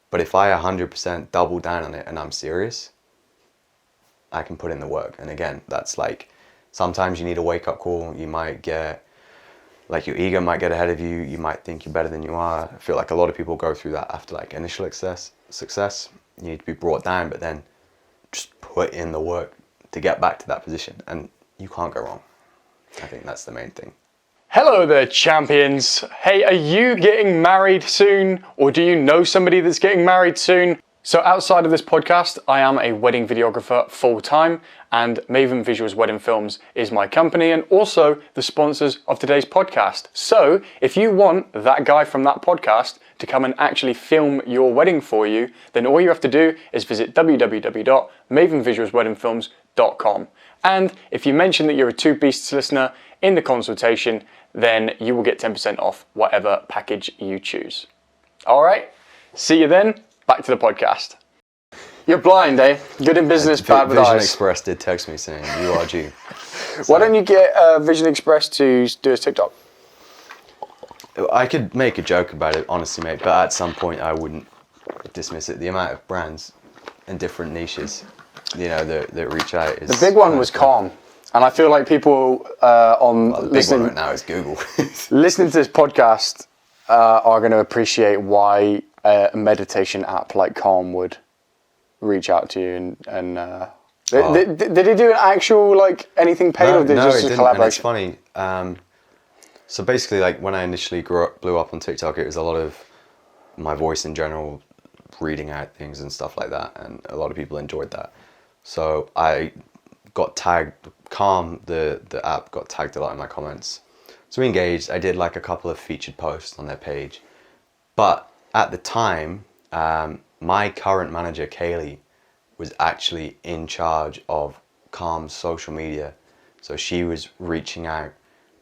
but if I 100% double down on it and I'm serious, I can put in the work. And again, that's like, sometimes you need a wake-up call. You might get, like, your ego might get ahead of you. You might think you're better than you are. I feel like a lot of people go through that after like initial success. You need to be brought down, but then just put in the work to get back to that position, and you can't go wrong. I think that's the main thing. Hello there, champions. Hey, are you getting married soon? Or do you know somebody that's getting married soon? So outside of this podcast, I am a wedding videographer full-time, and Maven Visuals Wedding Films is my company and also the sponsors of today's podcast. So if you want that guy from that podcast to come and actually film your wedding for you, then all you have to do is visit www.mavenvisualsweddingfilms.com. And if you mention that you're a Two Beasts listener in the consultation, then you will get 10% off whatever package you choose. All right, see you then. Back to the podcast. You're blind, eh? Good in business, bad with Vision eyes. Express did text me saying, you are due. Why don't you get Vision Express to do a TikTok? I could make a joke about it, honestly, mate, but at some point I wouldn't dismiss it. The amount of brands in different niches, you know, that reach out is... The big one was Calm. And I feel like people The big one right now is Google. listening to this podcast are going to appreciate why a meditation app like Calm would reach out to you and did he do an actual like anything paid or did it just a collaboration? And it's funny. So basically, like when I initially blew up on TikTok, it was a lot of my voice in general, reading out things and stuff like that, and a lot of people enjoyed that. So I got tagged. Calm, the app, got tagged a lot in my comments. So we engaged. I did like a couple of featured posts on their page, but at the time, my current manager, Kaylee, was actually in charge of Calm's social media. So she was reaching out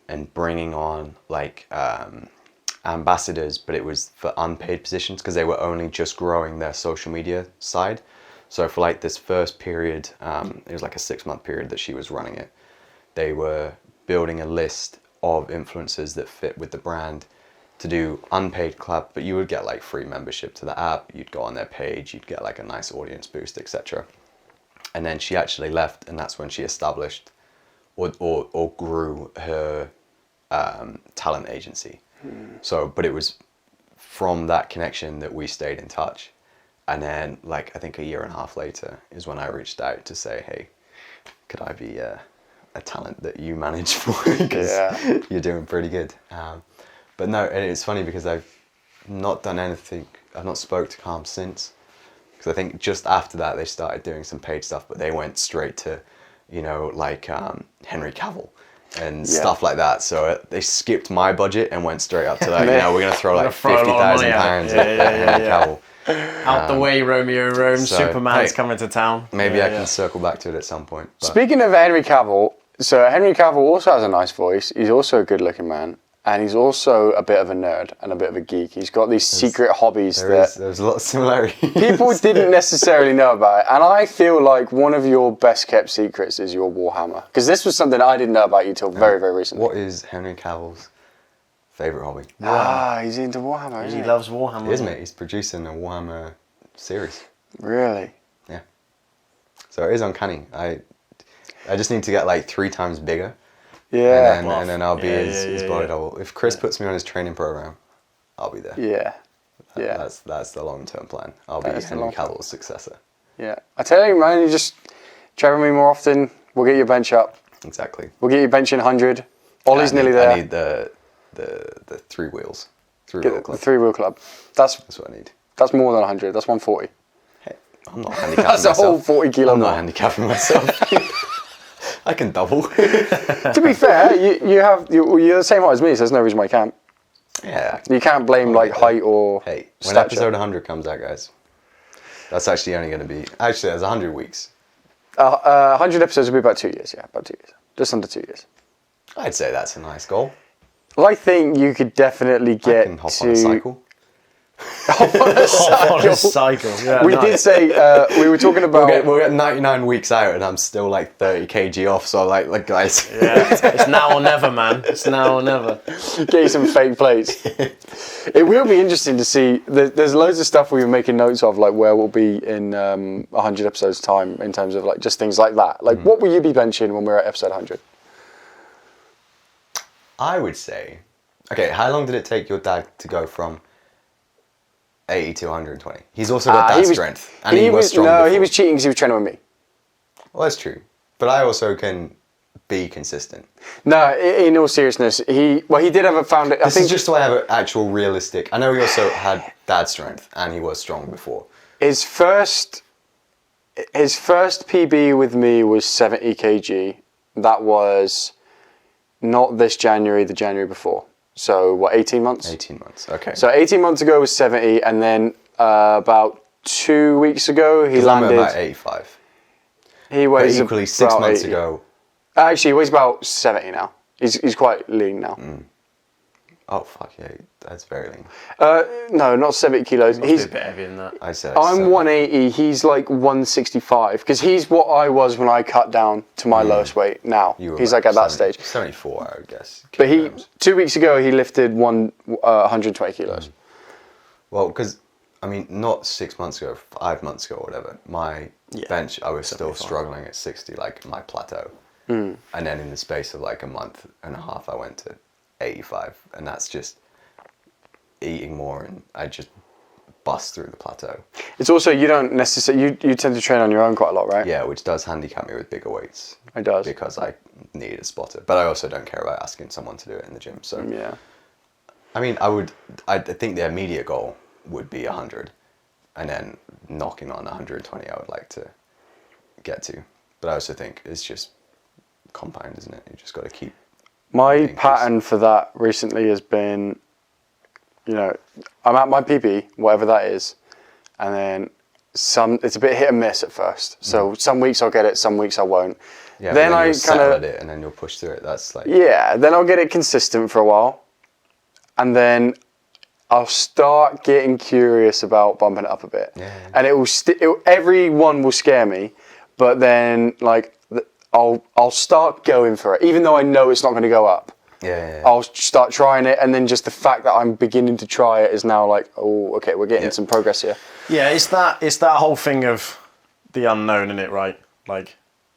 and bringing on like ambassadors, but it was for unpaid positions because they were only just growing their social media side. So for like this first period, it was like a 6-month period that she was running it. They were building a list of influencers that fit with the brand to do unpaid collab, but you would get like free membership to the app. You'd go on their page, you'd get like a nice audience boost, etc. And then she actually left, and that's when she established or grew her talent agency. So, but it was from that connection that we stayed in touch. And then, like, I think a year and a half later is when I reached out to say, hey, could I be a talent that you manage for? Because you're doing pretty good. But no, and it's funny because I've not done anything. I've not spoke to Calm since. Because I think just after that, they started doing some paid stuff, but they went straight to, you know, like Henry Cavill and stuff like that. So they skipped my budget and went straight up to like, you know, we're going to throw like £50,000 at Henry Cavill. Out the way, Romeoroams. So, Superman's coming to town. Maybe I can circle back to it at some point. But. Speaking of Henry Cavill, so Henry Cavill also has a nice voice. He's also a good-looking man, and he's also a bit of a nerd and a bit of a geek. He's got these secret hobbies There's a lot of similarities. people didn't necessarily know about it, and I feel like one of your best-kept secrets is your Warhammer, because this was something I didn't know about you till very, very recently. What is Henry Cavill's favourite hobby? He's into Warhammer, isn't he? He loves Warhammer. He is, mate. He's producing a Warhammer series. Really? Yeah. So it is uncanny. I just need to get like 3 times bigger. Yeah. And then I'll be his body double. If Chris puts me on his training program, I'll be there. Yeah. That's the long-term plan. I'll be Henry Cavill's successor. Yeah. I tell you, man, you just travel me more often. We'll get your bench up. Exactly. We'll get you benching 100. Ollie's nearly there. I need the 3 wheels. 3-wheel club. The 3-wheel club. That's what I need. That's more than 100. That's 140. Hey, I'm not handicapping That's myself. a whole 40 kilo. I'm not handicapping myself. I can double. To be fair, you're the same height as me, so there's no reason why you can't. Yeah. You can't blame like height or Hey, when stature. episode 100 comes out, guys, That's actually only going to be... Actually, there's 100 weeks. 100 episodes will be about 2 years, yeah, about 2 years. Just under 2 years. I'd say that's a nice goal. Well, I think you could definitely get I can hop on a cycle. Hop on a cycle. On a cycle. Yeah, We did say, we were talking about... We'll get 99 weeks out and I'm still like 30 kg off, so I'm like guys... Yeah, it's now or never, man. It's now or never. Get you some fake plates. It will be interesting to see. There's loads of stuff we were making notes of, like where we'll be in 100 episodes time in terms of like just things like that. Like, what will you be benching when we're at episode 100? I would say... Okay, how long did it take your dad to go from 80 to 120? He's also got that strength. And he was strong before. He was cheating because he was training with me. Well, that's true. But I also can be consistent. No, in all seriousness, he did have a found. This is just so I have an actual realistic... I know he also had dad strength and he was strong before. His first PB with me was 70 kg. That was not this January, the January before. So, what, 18 months? 18 months, okay. So, 18 months ago was 70, and then about 2 weeks ago, he landed... I'm at about 85. He weighs but equally, 6 months 80. ago... Actually, he weighs about 70 now. He's quite lean now. Oh, fuck yeah, that's very lean. No, not 70 kilos. He's a bit heavier than that. I said I'm 180, he's like 165, because he's what I was when I cut down to my lowest weight now. He's like at that stage. 74, I would guess. But kilograms. 2 weeks ago, he lifted 120 kilos. Well, because, I mean, not 6 months ago, 5 months ago or whatever, my bench, I was still struggling at 60, like my plateau. And then in the space of like a month and a half, I went to 85, and that's just eating more, and I just bust through the plateau. It's also, you don't necessarily, you tend to train on your own quite a lot, right? Yeah, which does handicap me with bigger weights. It does. Because I need a spotter. But I also don't care about asking someone to do it in the gym. So Yeah. I mean, I think the immediate goal would be 100, and then knocking on 120 I would like to get to. But I also think it's just compound, isn't it? You just got to keep... My pattern for that recently has been, you know, I'm at my PB, whatever that is, and then it's a bit hit and miss at first. So some weeks I'll get it, some weeks I won't. Yeah, then I I kind of it, and then you'll push through it. That's like... Yeah, then I'll get it consistent for a while, and then I'll start getting curious about bumping it up a bit. Yeah. And every one will scare me, but then like I'll start going for it, even though I know it's not going to go up. Yeah. I'll start trying it, and then just the fact that I'm beginning to try it is now like, oh, okay, we're getting some progress here. Yeah, it's that whole thing of the unknown in it, right? Like,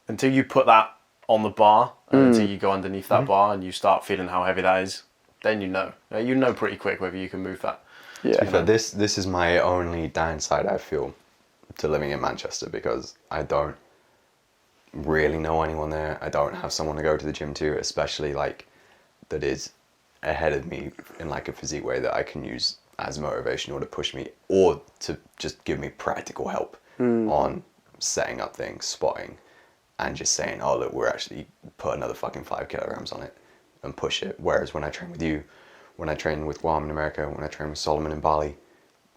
until you put that on the bar, and until you go underneath that bar and you start feeling how heavy that is, then you know. You know pretty quick whether you can move that. Yeah. But this is my only downside, I feel, to living in Manchester, because I don't really know anyone there. I don't have someone to go to the gym to, especially like that is ahead of me in like a physique way that I can use as motivation or to push me or to just give me practical help on setting up things, spotting, and just saying, oh look, we're actually put another fucking 5 kilograms on it and push it. Whereas when I train with you, when I train with Guam in America, when I train with Solomon in Bali,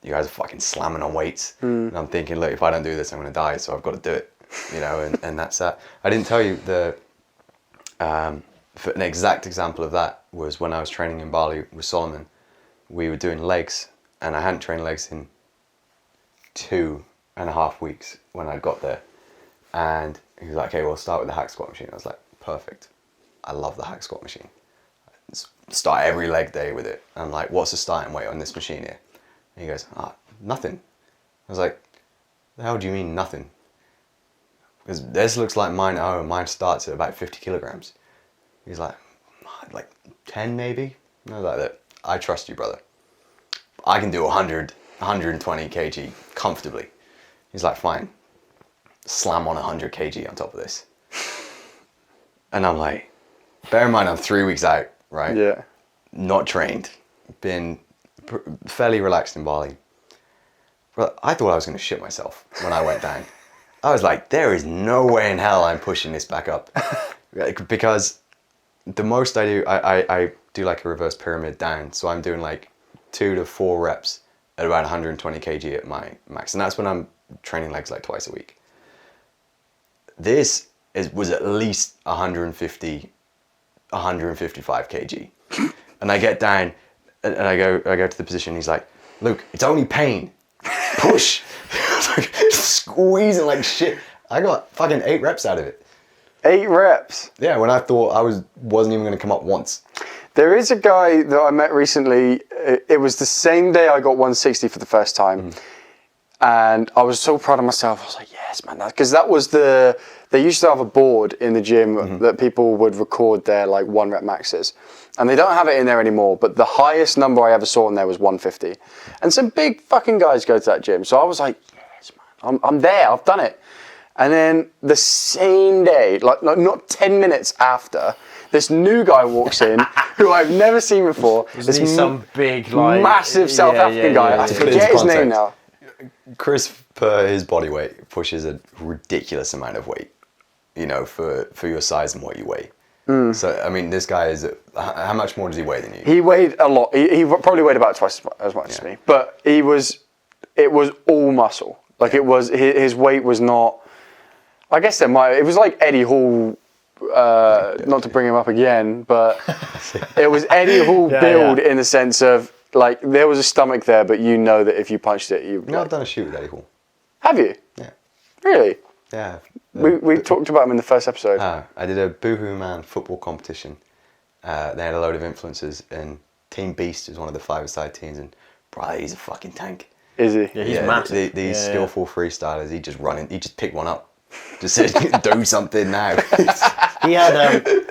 you guys are fucking slamming on weights. And I'm thinking, look, if I don't do this, I'm gonna die, so I've got to do it. You know, and that's that. I didn't tell you for an exact example of that was when I was training in Bali with Solomon. We were doing legs, and I hadn't trained legs in 2.5 weeks when I got there. And he was like, okay, we'll start with the hack squat machine. I was like, perfect. I love the hack squat machine. Start every leg day with it. And I'm like, what's the starting weight on this machine here? And he goes, nothing. I was like, the hell do you mean nothing? Because this looks like mine at home. Mine starts at about 50 kilograms. He's like 10 maybe? No, like that. I trust you, brother. I can do 100, 120 kg comfortably. He's like, fine. Slam on 100 kg on top of this. And I'm like, bear in mind I'm 3 weeks out, right? Yeah. Not trained. Been fairly relaxed in Bali. But I thought I was going to shit myself when I went down. I was like, there is no way in hell I'm pushing this back up. Because the most I do like a reverse pyramid down. So I'm doing like 2 to 4 reps at about 120 kg at my max. And that's when I'm training legs like twice a week. This was at least 155 kg. And I get down and I go to the position. He's like, Luke, it's only pain. Push. Like, squeezing like shit. I got fucking 8 reps out of it. 8 reps? Yeah, when I thought I wasn't even going to come up once. There is a guy that I met recently. It was the same day I got 160 for the first time. And I was so proud of myself. I was like, yes, man. Because that was they used to have a board in the gym that people would record their like 1 rep maxes. And they don't have it in there anymore. But the highest number I ever saw in there was 150. And some big fucking guys go to that gym. So I was like, yes, man. I'm there. I've done it. And then the same day, like not 10 minutes after, this new guy walks in who I've never seen before. Isn't he some big, like... massive South African guy. I forget his name now. Chris, per his body weight, pushes a ridiculous amount of weight, you know, for your size and what you weigh. So, I mean, this guy is... How much more does he weigh than you? He weighed a lot. He probably weighed about twice as much as me. But it was all muscle. Like, it was... His weight was not... I guess it was like Eddie Hall... not to bring him up again, but it was Eddie Hall build in the sense of like there was a stomach there, but you know that if you punched it, you. No, I've done a shoot with Eddie Hall. Have you? Yeah. Really? Yeah. We talked about him in the first episode. I did a Boohoo Man football competition. They had a load of influencers, and Team Beast is one of the 5-a-side teams, and bro, he's a fucking tank. Is he? Yeah, he's massive. These skillful freestylers, he just picked one up. Just said, do something now. He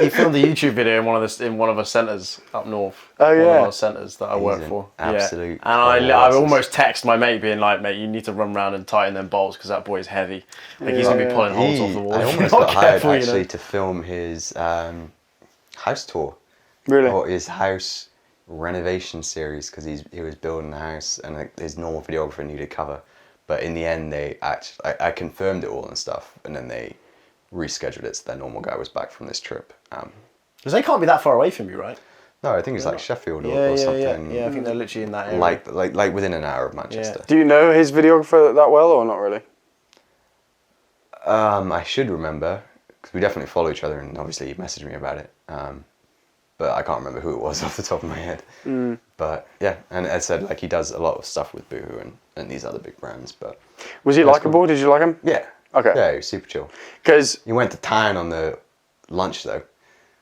filmed a YouTube video in one of the centres up north. Oh yeah. One of our centres that I work for. Absolute. And I almost text my mate being like, mate, you need to run around and tighten them bolts because that boy's heavy. Like he's gonna be pulling holes off the wall. I almost got hired actually to film his house tour. Really? Or his house renovation series because he was building a house and like, his normal videographer needed cover. But in the end, I confirmed it all and stuff, and then they rescheduled it so their normal guy was back from this trip. Because they can't be that far away from you, right? No, I think it's like Sheffield or something. Yeah, I think they're literally in that area. Like within an hour of Manchester. Do you know his videographer that well, or not really? I should remember, because we definitely follow each other, and obviously he messaged me about it. But I can't remember who it was off the top of my head. But yeah, and Ed said like he does a lot of stuff with Boohoo and these other big brands. But was he likable? Did you like him? Yeah. Okay. Yeah, he was super chill. Because he went to town on the lunch though.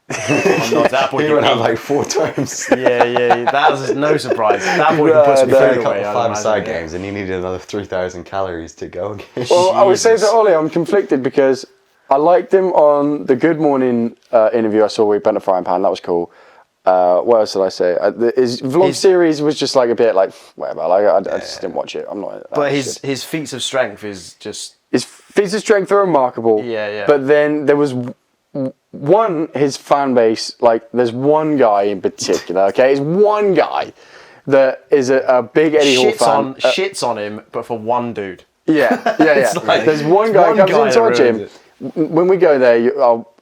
I'm not that boy. He went out like 4 times. Yeah. That was no surprise. That boy can push me Played food a couple away. of 5-a-side games, and he needed another 3,000 calories to go. Well, I would say to Ollie, I'm conflicted because I liked him on the Good Morning interview I saw where he bent a frying pan. That was cool. What else did I say? His vlog series was just like a bit like whatever. Like I just didn't watch it. I'm not. But his feats of strength is just. His feats of strength are remarkable. Yeah. But then there was his fan base. Like there's one guy in particular. Okay, it's one guy that is a big Eddie Hall fan. Shits on him, but for one dude. Yeah. Like, there's one guy who comes into our gym. When we go there,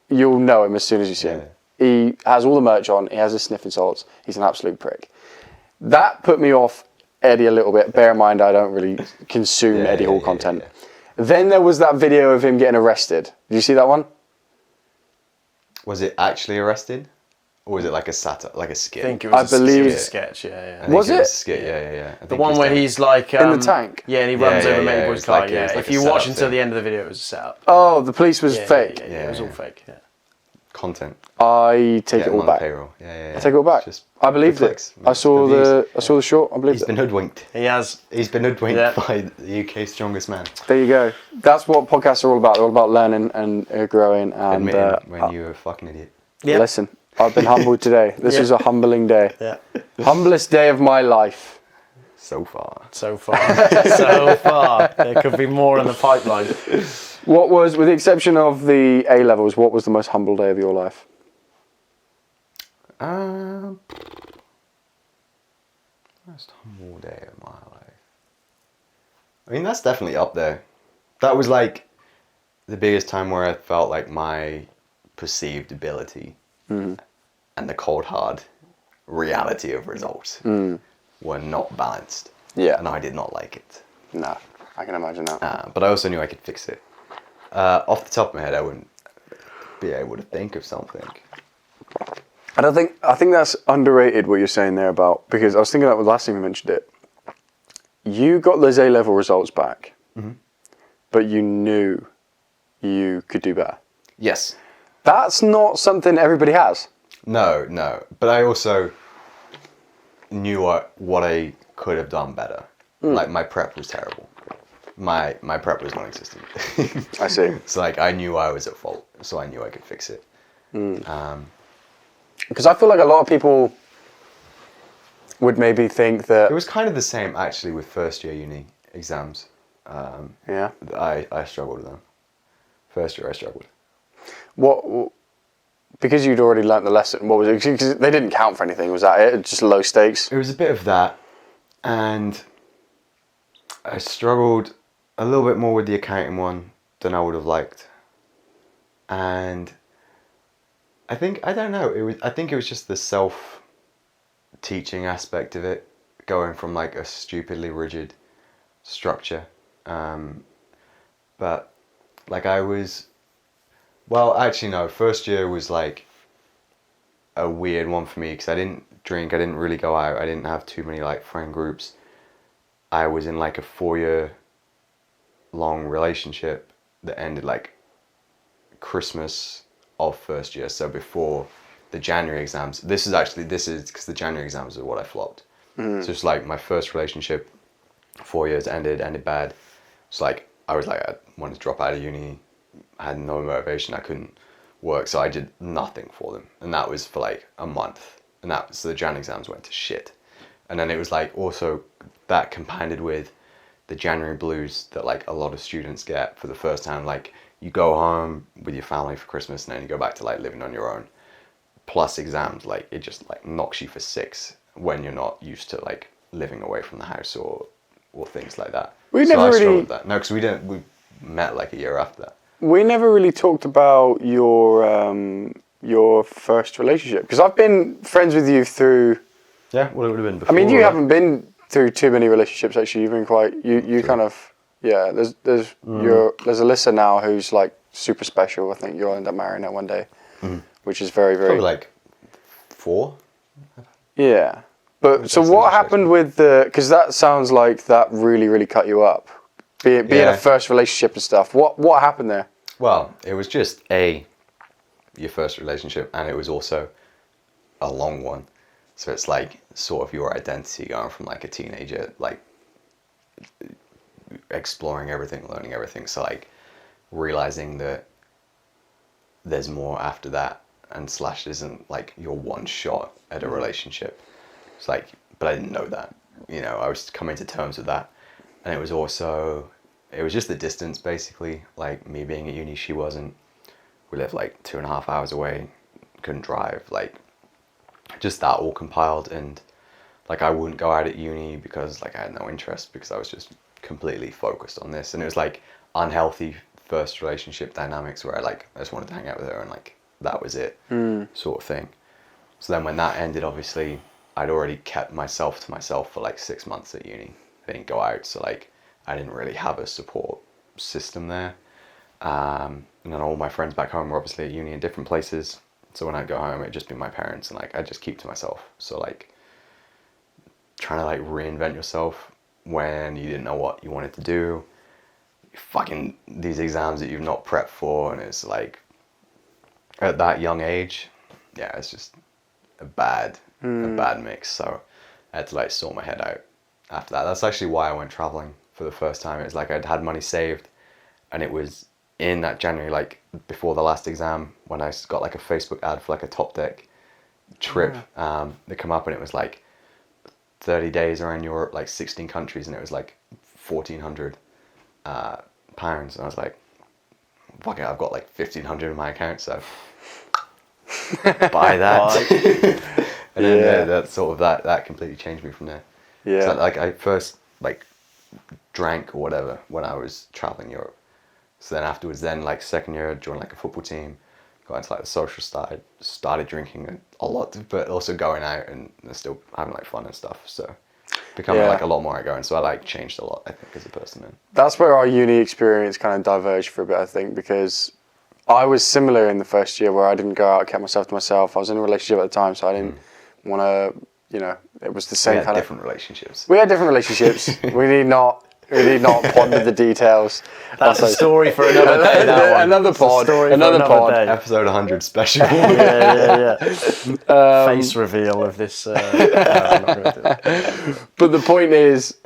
you'll know him as soon as you see him. He has all the merch on. He has his sniffing salts. He's an absolute prick. That put me off Eddie a little bit. Bear in mind, I don't really consume Eddie Hall content. Yeah. Then there was that video of him getting arrested. Did you see that one? Was it actually arrested? Or was it like a skit? I think it was a sketch, yeah. Was it? A skit, yeah. The one where he's like... in the tank? Yeah, and he runs over Matey Boy's car, like, if you watch until the end of the video, it was a setup. Oh, the police was fake? Yeah, it was all fake, yeah. Content. I take it all back. Payroll. Yeah. I take it all back. I believed it. I saw the short. I believed it. He's been hoodwinked. He has. He's been hoodwinked by the UK's strongest man. There you go. That's what podcasts are all about. They're all about learning and growing. And admitting when you're a fucking idiot. Yeah. Listen, I've been humbled today. This was a humbling day. Yeah. Humblest day of my life. So far. There could be more in the pipeline. What was, with the exception of the A levels, what was the most humble day of your life? Most humble day of my life. I mean, that's definitely up there. That was like the biggest time where I felt like my perceived ability and the cold hard reality of results were not balanced. Yeah. And I did not like it. No. I can imagine that. But I also knew I could fix it. Off the top of my head, I wouldn't be able to think of something. And I think that's underrated what you're saying there about, because I was thinking that the last time you mentioned it. You got those A-level results back, but you knew you could do better. Yes. That's not something everybody has. No. But I also knew what I could have done better. Like, my prep was terrible. My prep was non-existent. I see. So, like, I knew I was at fault, so I knew I could fix it. Because I feel like a lot of people would maybe think that... It was kind of the same, actually, with first year uni exams. Yeah. I struggled with them. First year, I struggled. What... Because you'd already learnt the lesson, what was it? Because they didn't count for anything, was that it? Just low stakes? It was a bit of that, and I struggled a little bit more with the accounting one than I would have liked. And I think it was just the self-teaching aspect of it, going from like a stupidly rigid structure. But like first year was like a weird one for me because I didn't drink, I didn't really go out, I didn't have too many like friend groups. I was in like a 4-year long relationship that ended like Christmas of first year, so before the January exams. This is because the January exams are what I flopped. So it's like my first relationship, 4 years ended bad. It's like I wanted to drop out of uni. I had no motivation. I couldn't work, so I did nothing for them, and that was for like a month. And so the Jan exams went to shit. And then it was like also that compounded with the January blues that like a lot of students get for the first time. Like you go home with your family for Christmas, and then you go back to like living on your own. Plus exams, like it just like knocks you for 6 when you're not used to like living away from the house or things like that. I struggled with that. No, because we met like a year after that. We never really talked about your first relationship, because I've been friends with you through... Yeah, well, it would have been before. I mean, you haven't been through too many relationships, actually. You've been quite... You kind of... Yeah, there's Alyssa now who's like super special. I think you'll end up marrying her one day, which is very, very... Probably like 4. Yeah. But so what happened with the... Because that sounds like that really, really cut you up. Being a first relationship and stuff. What happened there? Well, it was just your first relationship, and it was also a long one. So it's like sort of your identity going from like a teenager, like exploring everything, learning everything. So like realizing that there's more after that, and / isn't like your one shot at a relationship. It's like, but I didn't know that. You know, I was coming to terms with that. And it was just the distance, basically. Like, me being at uni, she wasn't. We lived, like, 2.5 hours away. Couldn't drive. Like, just that all compiled. And, like, I wouldn't go out at uni because, like, I had no interest. Because I was just completely focused on this. And it was, like, unhealthy first relationship dynamics where I just wanted to hang out with her. And, like, that was it. Sort of thing. So then when that ended, obviously, I'd already kept myself to myself for, like, 6 months at uni. I didn't go out, so like I didn't really have a support system there. And then all my friends back home were obviously at uni in different places. So when I'd go home, it'd just be my parents, and like I'd just keep to myself. So like trying to like reinvent yourself when you didn't know what you wanted to do. Fucking these exams that you've not prepped for, and it's like at that young age, yeah, it's just a bad mix. So I had to like sort my head out. After that, that's actually why I went traveling for the first time. It was like I'd had money saved, and it was in that January, like before the last exam, when I got like a Facebook ad for like a top deck trip. They come up, and it was like 30 days around Europe, like 16 countries, and it was like 1,400 pounds. And I was like, fuck it, I've got like 1,500 in my account, so buy that. And then that sort of that completely changed me from there. Yeah. So like I first like drank or whatever when I was traveling Europe. So then afterwards, like second year, I joined like a football team, got into like the social side, started drinking a lot, but also going out and still having like fun and stuff. So becoming Yeah. like a lot more outgoing. So I like changed a lot, I think, as a person. Then. That's where our uni experience kind of diverged for a bit, I think, because I was similar in the first year where I didn't go out, kept myself to myself. I was in a relationship at the time, so I didn't want to, it was the same We had kind different relationships. We had different relationships. We need not ponder the details. That's a story for another day. That one. Another That's a pod. story for Another pod. day. Episode 100 special. Yeah. Face reveal of this. No, I'm not gonna do that. But the point is,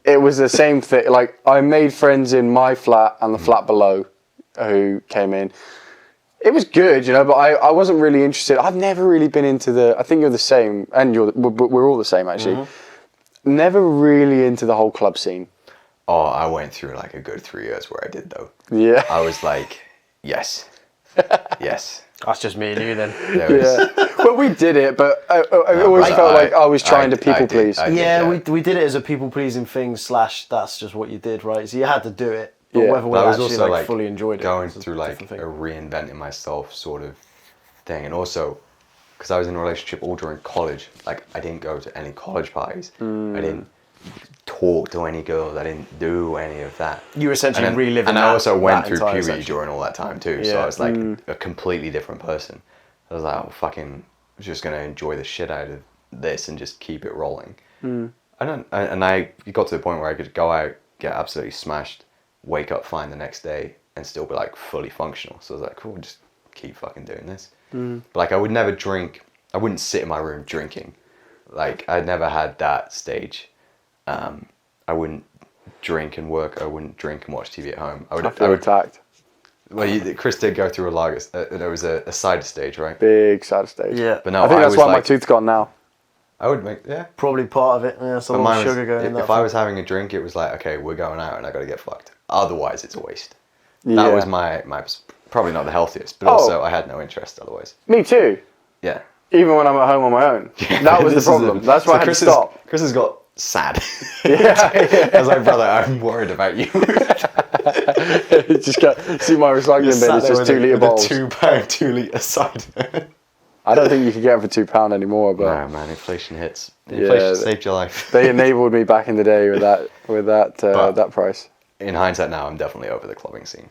it was the same thing. Like, I made friends in my flat and the flat below who came in. It was good, but I wasn't really interested. I've never really been into I think you're the same, and we're all the same, actually. Never really into the whole club scene. Oh, I went through like a good 3 years where I did, though. Yeah. I was like, yes. Yes. That's just me and you then. There was, Yeah. Well, we did it, but I always felt like I was trying to people please. I did, Yeah, we did it as a people pleasing thing / that's just what you did, right? So you had to do it. But Yeah. whether we But I was actually also like fully enjoyed it. going was a through like different a thing. reinventing myself sort of thing, and also because I was in a relationship all during college. Like I didn't go to any college parties. I didn't talk to any girls. I didn't do any of that. You were essentially reliving and that. I also went that through entire puberty section. during all that time too. So Yeah. I was like a completely different person. I was like, I'm just gonna enjoy the shit out of this and just keep it rolling. I got to the point where I could go out, get absolutely smashed, wake up fine the next day, and still be like fully functional. So I was like, cool, just keep fucking doing this. But like I would never drink. I wouldn't sit in my room drinking. Like I'd never had that stage. I wouldn't drink and work. I wouldn't drink and watch TV at home. I feel attacked. Well, Chris did go through a lager. There was a cider stage, right? Big sad stage. Yeah. But no, I think that's was why my like, tooth's gone now. I would make Probably part of it. Yeah, it's a But lot of mine was, sugar going in that. if I was having a drink, it was like, okay, we're going out and I got to get fucked. Otherwise, it's a waste. That was my probably not the healthiest, but also I had no interest otherwise. Me too. Yeah. Even when I'm at home on my own. That was the problem. That's why I had to stop. Chris has got sad. Yeah. I was like, brother, I'm worried about you. Just see my recycling bin. It's just 2 litre bottles. £2 2 litre cider. I don't think you can get them for £2 anymore, but No, man, inflation hits. Inflation saved your life. they enabled me back in the day with that price. In hindsight now, I'm definitely over the clubbing scene.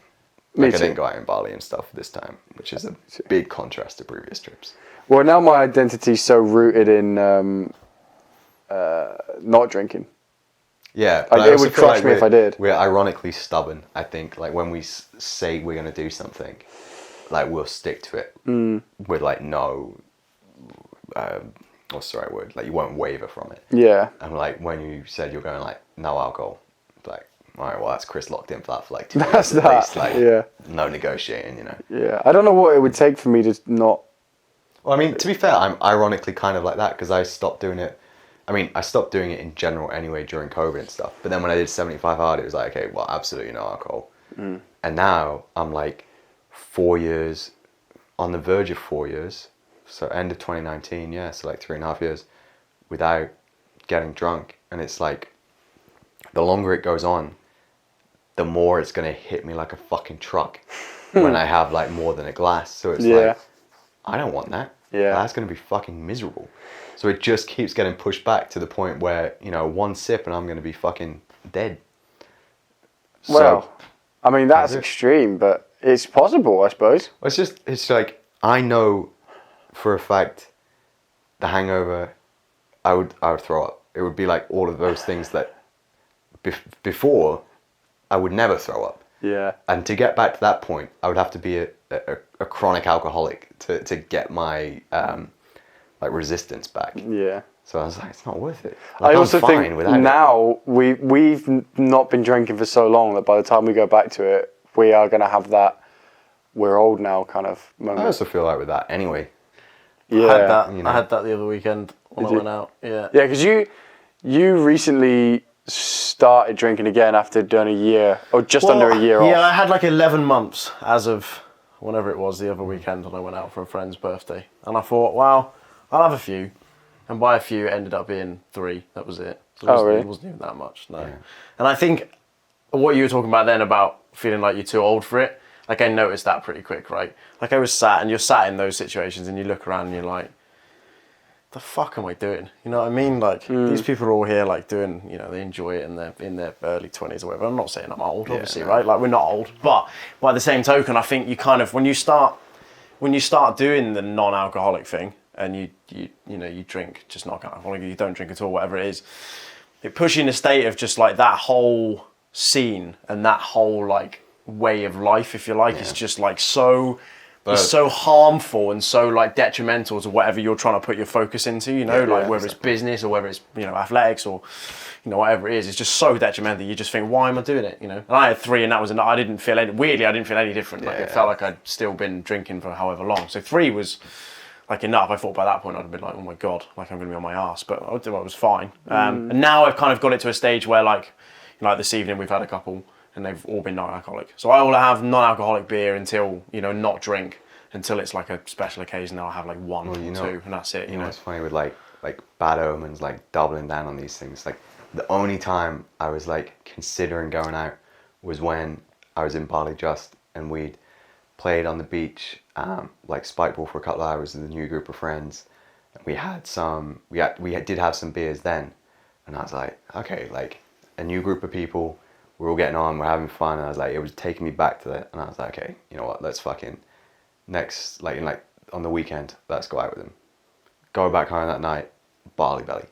Me I too. didn't go out in Bali and stuff this time, which is a big contrast to previous trips. Well, now my identity's so rooted in not drinking. Yeah, Like, it would crush me if I did. We're ironically stubborn, I think. Like when we say we're going to do something, like we'll stick to it with like no, what's the right word? Like you won't waver from it. Yeah. And like when you said you're going like no alcohol, it's like all right, well that's Chris locked in for that for like 2 That's years at that. least. Like Yeah. no negotiating, Yeah. I don't know what it would take for me to not. Well, I mean, to be fair, I'm ironically kind of like that because I stopped doing it. I mean, I stopped doing it in general anyway during COVID and stuff. But then when I did 75 hard, it was like, okay, well, absolutely no alcohol. And now I'm like 4 years, on the verge of 4 years. So end of 2019, yeah, so like 3.5 years without getting drunk. And it's like, the longer it goes on, the more it's going to hit me like a fucking truck when I have like more than a glass. So it's like, I don't want that. Yeah. That's going to be fucking miserable. So it just keeps getting pushed back to the point where, one sip and I'm going to be fucking dead. Well, I mean, that's extreme, but it's possible, I suppose. It's like, I know for a fact the hangover, I would throw up. It would be like all of those things that before I would never throw up. Yeah. And to get back to that point, I would have to be a chronic alcoholic to get my like resistance back. Yeah. So I was like, it's not worth it. Like, I also I'm fine think without now we've not been drinking for so long that by the time we go back to it, we are going to have that we're old now kind of it. moment. I also feel like with that anyway. Yeah. I had that the other weekend when I went out. Yeah. Yeah, because you recently started drinking again after doing a year, or just under a year off. Yeah, I had like 11 months as of whenever it was the other weekend when I went out for a friend's birthday. And I thought, wow, I'll have a few. And by a few, it ended up being 3. That was it. So it wasn't even that much, no. Yeah. And I think what you were talking about then about feeling like you're too old for it, like I noticed that pretty quick, right? Like I was sat, and you're sat in those situations and you look around and you're like, the fuck am I doing? You know what I mean? Like, these people are all here, like, doing, you know, they enjoy it and they're in their early 20s or whatever. I'm not saying I'm old, obviously, right? Like, we're not old. But by the same token, I think you kind of, when you start doing the non-alcoholic thing, and you drink, just not alcoholic, you don't drink at all, whatever it is, it puts you in a state of just, like, that whole scene and that whole, like, way of life, if you like, is just, like, so... It's so harmful and so like detrimental to whatever you're trying to put your focus into, you know, whether it's business or whether it's, you know, athletics or, you know, whatever it is. It's just so detrimental. You just think, why am I doing it? You know, and I had 3 and that was enough. I didn't feel any different. Like it felt like I'd still been drinking for however long. So 3 was like enough. I thought by that point I'd have been like, oh my God, like I'm going to be on my ass, but I was fine. And now I've kind of got it to a stage where like, you know, like this evening we've had a couple and they've all been non-alcoholic. So I will have non-alcoholic beer until, you know, not drink until it's like a special occasion. I'll have like 1 or 2 and that's it. You know, it's funny with like Bad Omens, like doubling down on these things. Like the only time I was like considering going out was when I was in Bali Just and we'd played on the beach, like spikeball for a couple of hours with a new group of friends. And we did have some beers then, and I was like, okay, like a new group of people. We're all getting on, we're having fun, and I was like, it was taking me back to that, and I was like, okay, you know what, let's fucking, on the weekend, let's go out with them. Go back home that night, barley belly.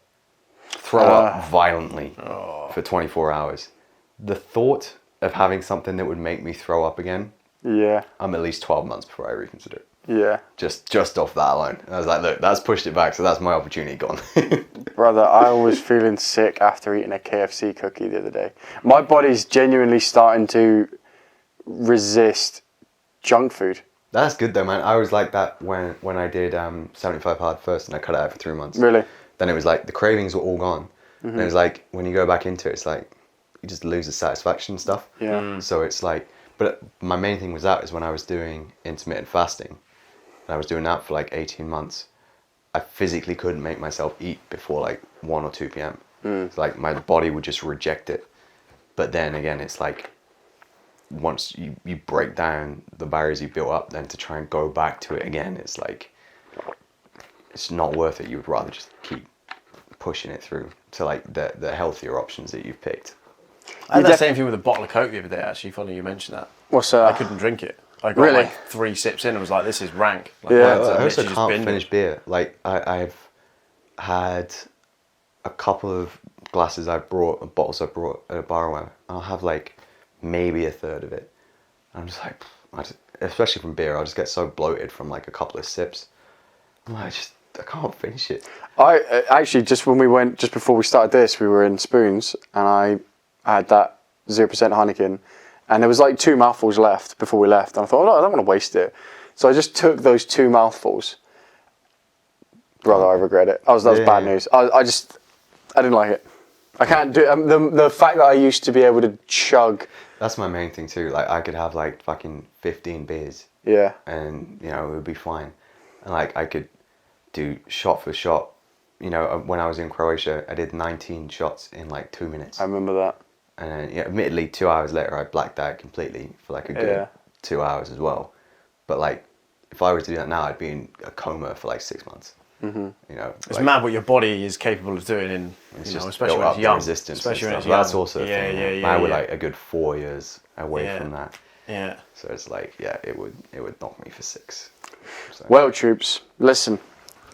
Throw up violently for 24 hours. The thought of having something that would make me throw up again, I'm at least 12 months before I reconsider it. Yeah. Just off that alone. And I was like, look, that's pushed it back, so that's my opportunity gone. Brother, I was feeling sick after eating a KFC cookie the other day. My body's genuinely starting to resist junk food. That's good though, man. I was like that when I did 75 hard first and I cut it out for 3 months. Really? Then it was like the cravings were all gone. And it was like when you go back into it, it's like you just lose the satisfaction and stuff. Yeah. So it's like, but my main thing was that is when I was doing intermittent fasting. And I was doing that for like 18 months. I physically couldn't make myself eat before like 1 or 2 p.m. It's like my body would just reject it. But then again, it's like once you break down the barriers you built up, then to try and go back to it again, it's like, it's not worth it. You would rather just keep pushing it through to like the healthier options that you've picked. I had that same thing with a bottle of Coke the other day, actually. Funny you mentioned that. What's I couldn't drink it. I got like 3 sips in and was like, this is rank. Like, I also can't finish beer. Like I've had a couple of bottles I brought at a bar where I'll have like maybe a third of it. I'm just like, especially from beer, I'll just get so bloated from like a couple of sips. I'm like, I can't finish it. I actually, just before we started this, we were in Spoons and I had that 0% Heineken. And there was like 2 mouthfuls left before we left. And I thought, oh, no, I don't want to waste it. So I just took those 2 mouthfuls. Brother, I regret it. That was bad news. I didn't like it. I can't do it. The fact that I used to be able to chug. That's my main thing too. Like I could have like fucking 15 beers. Yeah. And, you know, it would be fine. And like I could do shot for shot. You know, when I was in Croatia, I did 19 shots in like 2 minutes. I remember that. And then, admittedly, 2 hours later, I blacked out completely for like a good 2 hours as well. But like, if I were to do that now, I'd be in a coma for like 6 months. You know, it's mad what your body is capable of doing, in especially when it's young. Especially when it's young. That's also a thing. Now we're like a good 4 years away from that. Yeah. So it's like, it would knock me for 6. So. Well, troops, listen,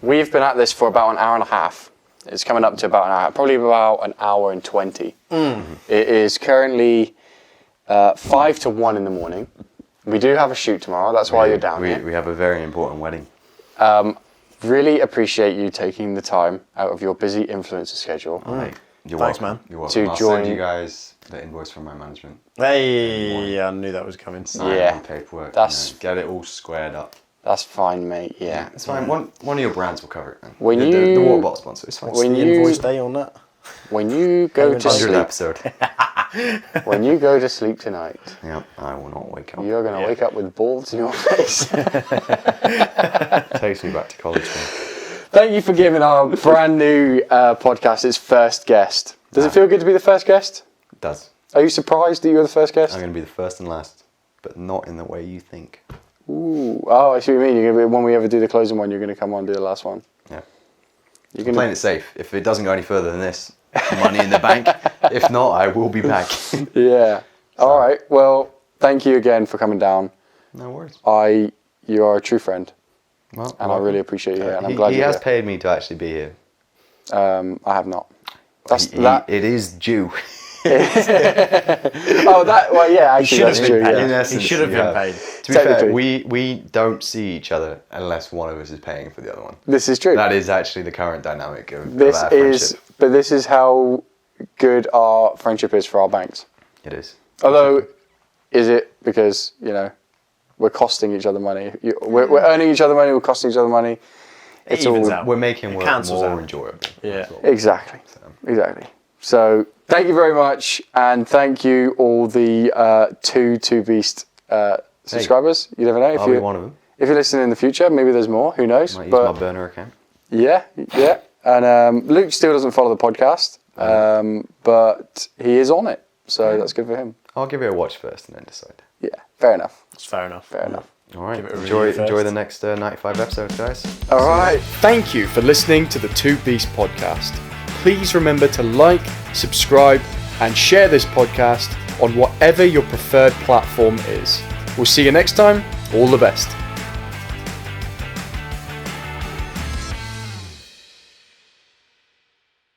we've been at this for about an hour and a half. It's coming up to about an hour, probably about an hour and 20. It is currently 5 to 1 in the morning. We do have a shoot tomorrow. That's why you're down here. We have a very important wedding. Really appreciate you taking the time out of your busy influencer schedule. Thanks, man. You're welcome. I'll send you guys the invoice from my management. Hey, I knew that was coming. Sign paperwork. Get it all squared up. That's fine, mate. Yeah, it's fine. One of your brands will cover it. Man. When the water bottle sponsor, it's fine. When you invoice day on that. When you go to sleep. Episode. When you go to sleep tonight. Yep, I will not wake up. You're gonna wake up with balls in your face. Takes me back to college. Man. Thank you for giving our brand new podcast its first guest. Does it feel good to be the first guest? It does. Are you surprised that you're the first guest? I'm going to be the first and last, but not in the way you think. Ooh. Oh, I see what you mean. You're gonna be, when we ever do the closing one, you're going to come on and do the last one. Yeah. You're I'm playing it safe. If it doesn't go any further than this, money in the bank. If not, I will be back. Yeah. All right. Well, thank you again for coming down. No worries. You are a true friend, Well, and I really appreciate you here. And I'm glad he you're has here. paid me to actually be here. I have not. It is due. Oh, that. Well, yeah. Actually, that's true. paid. Yeah. In essence, He should have been paid. To be fair, Technically. we don't see each other unless one of us is paying for the other one. This is true. That is actually the current dynamic of This our is, friendship. but this is how good our friendship is for our banks. It is. Although, is it because we're costing each other money? We're earning each other money. We're costing each other money. It's evens all out. We're making work cancels more out. enjoyable. Yeah. exactly. So thank you very much, and thank you all the two Beast subscribers. You never know I'll be one of them. if you're listening in the future. Maybe there's more. Who knows? Might use But my burner account. yeah. And Luke still doesn't follow the podcast, but he is on it, so that's good for him. I'll give it a watch first and then decide. Yeah, fair enough. It's fair enough. Fair enough. All right. Give it a Enjoy review enjoy first. the next 95 episodes, guys. All right. Thank you for listening to the Two Beast podcast. Please remember to like, subscribe, and share this podcast on whatever your preferred platform is. We'll see you next time. All the best.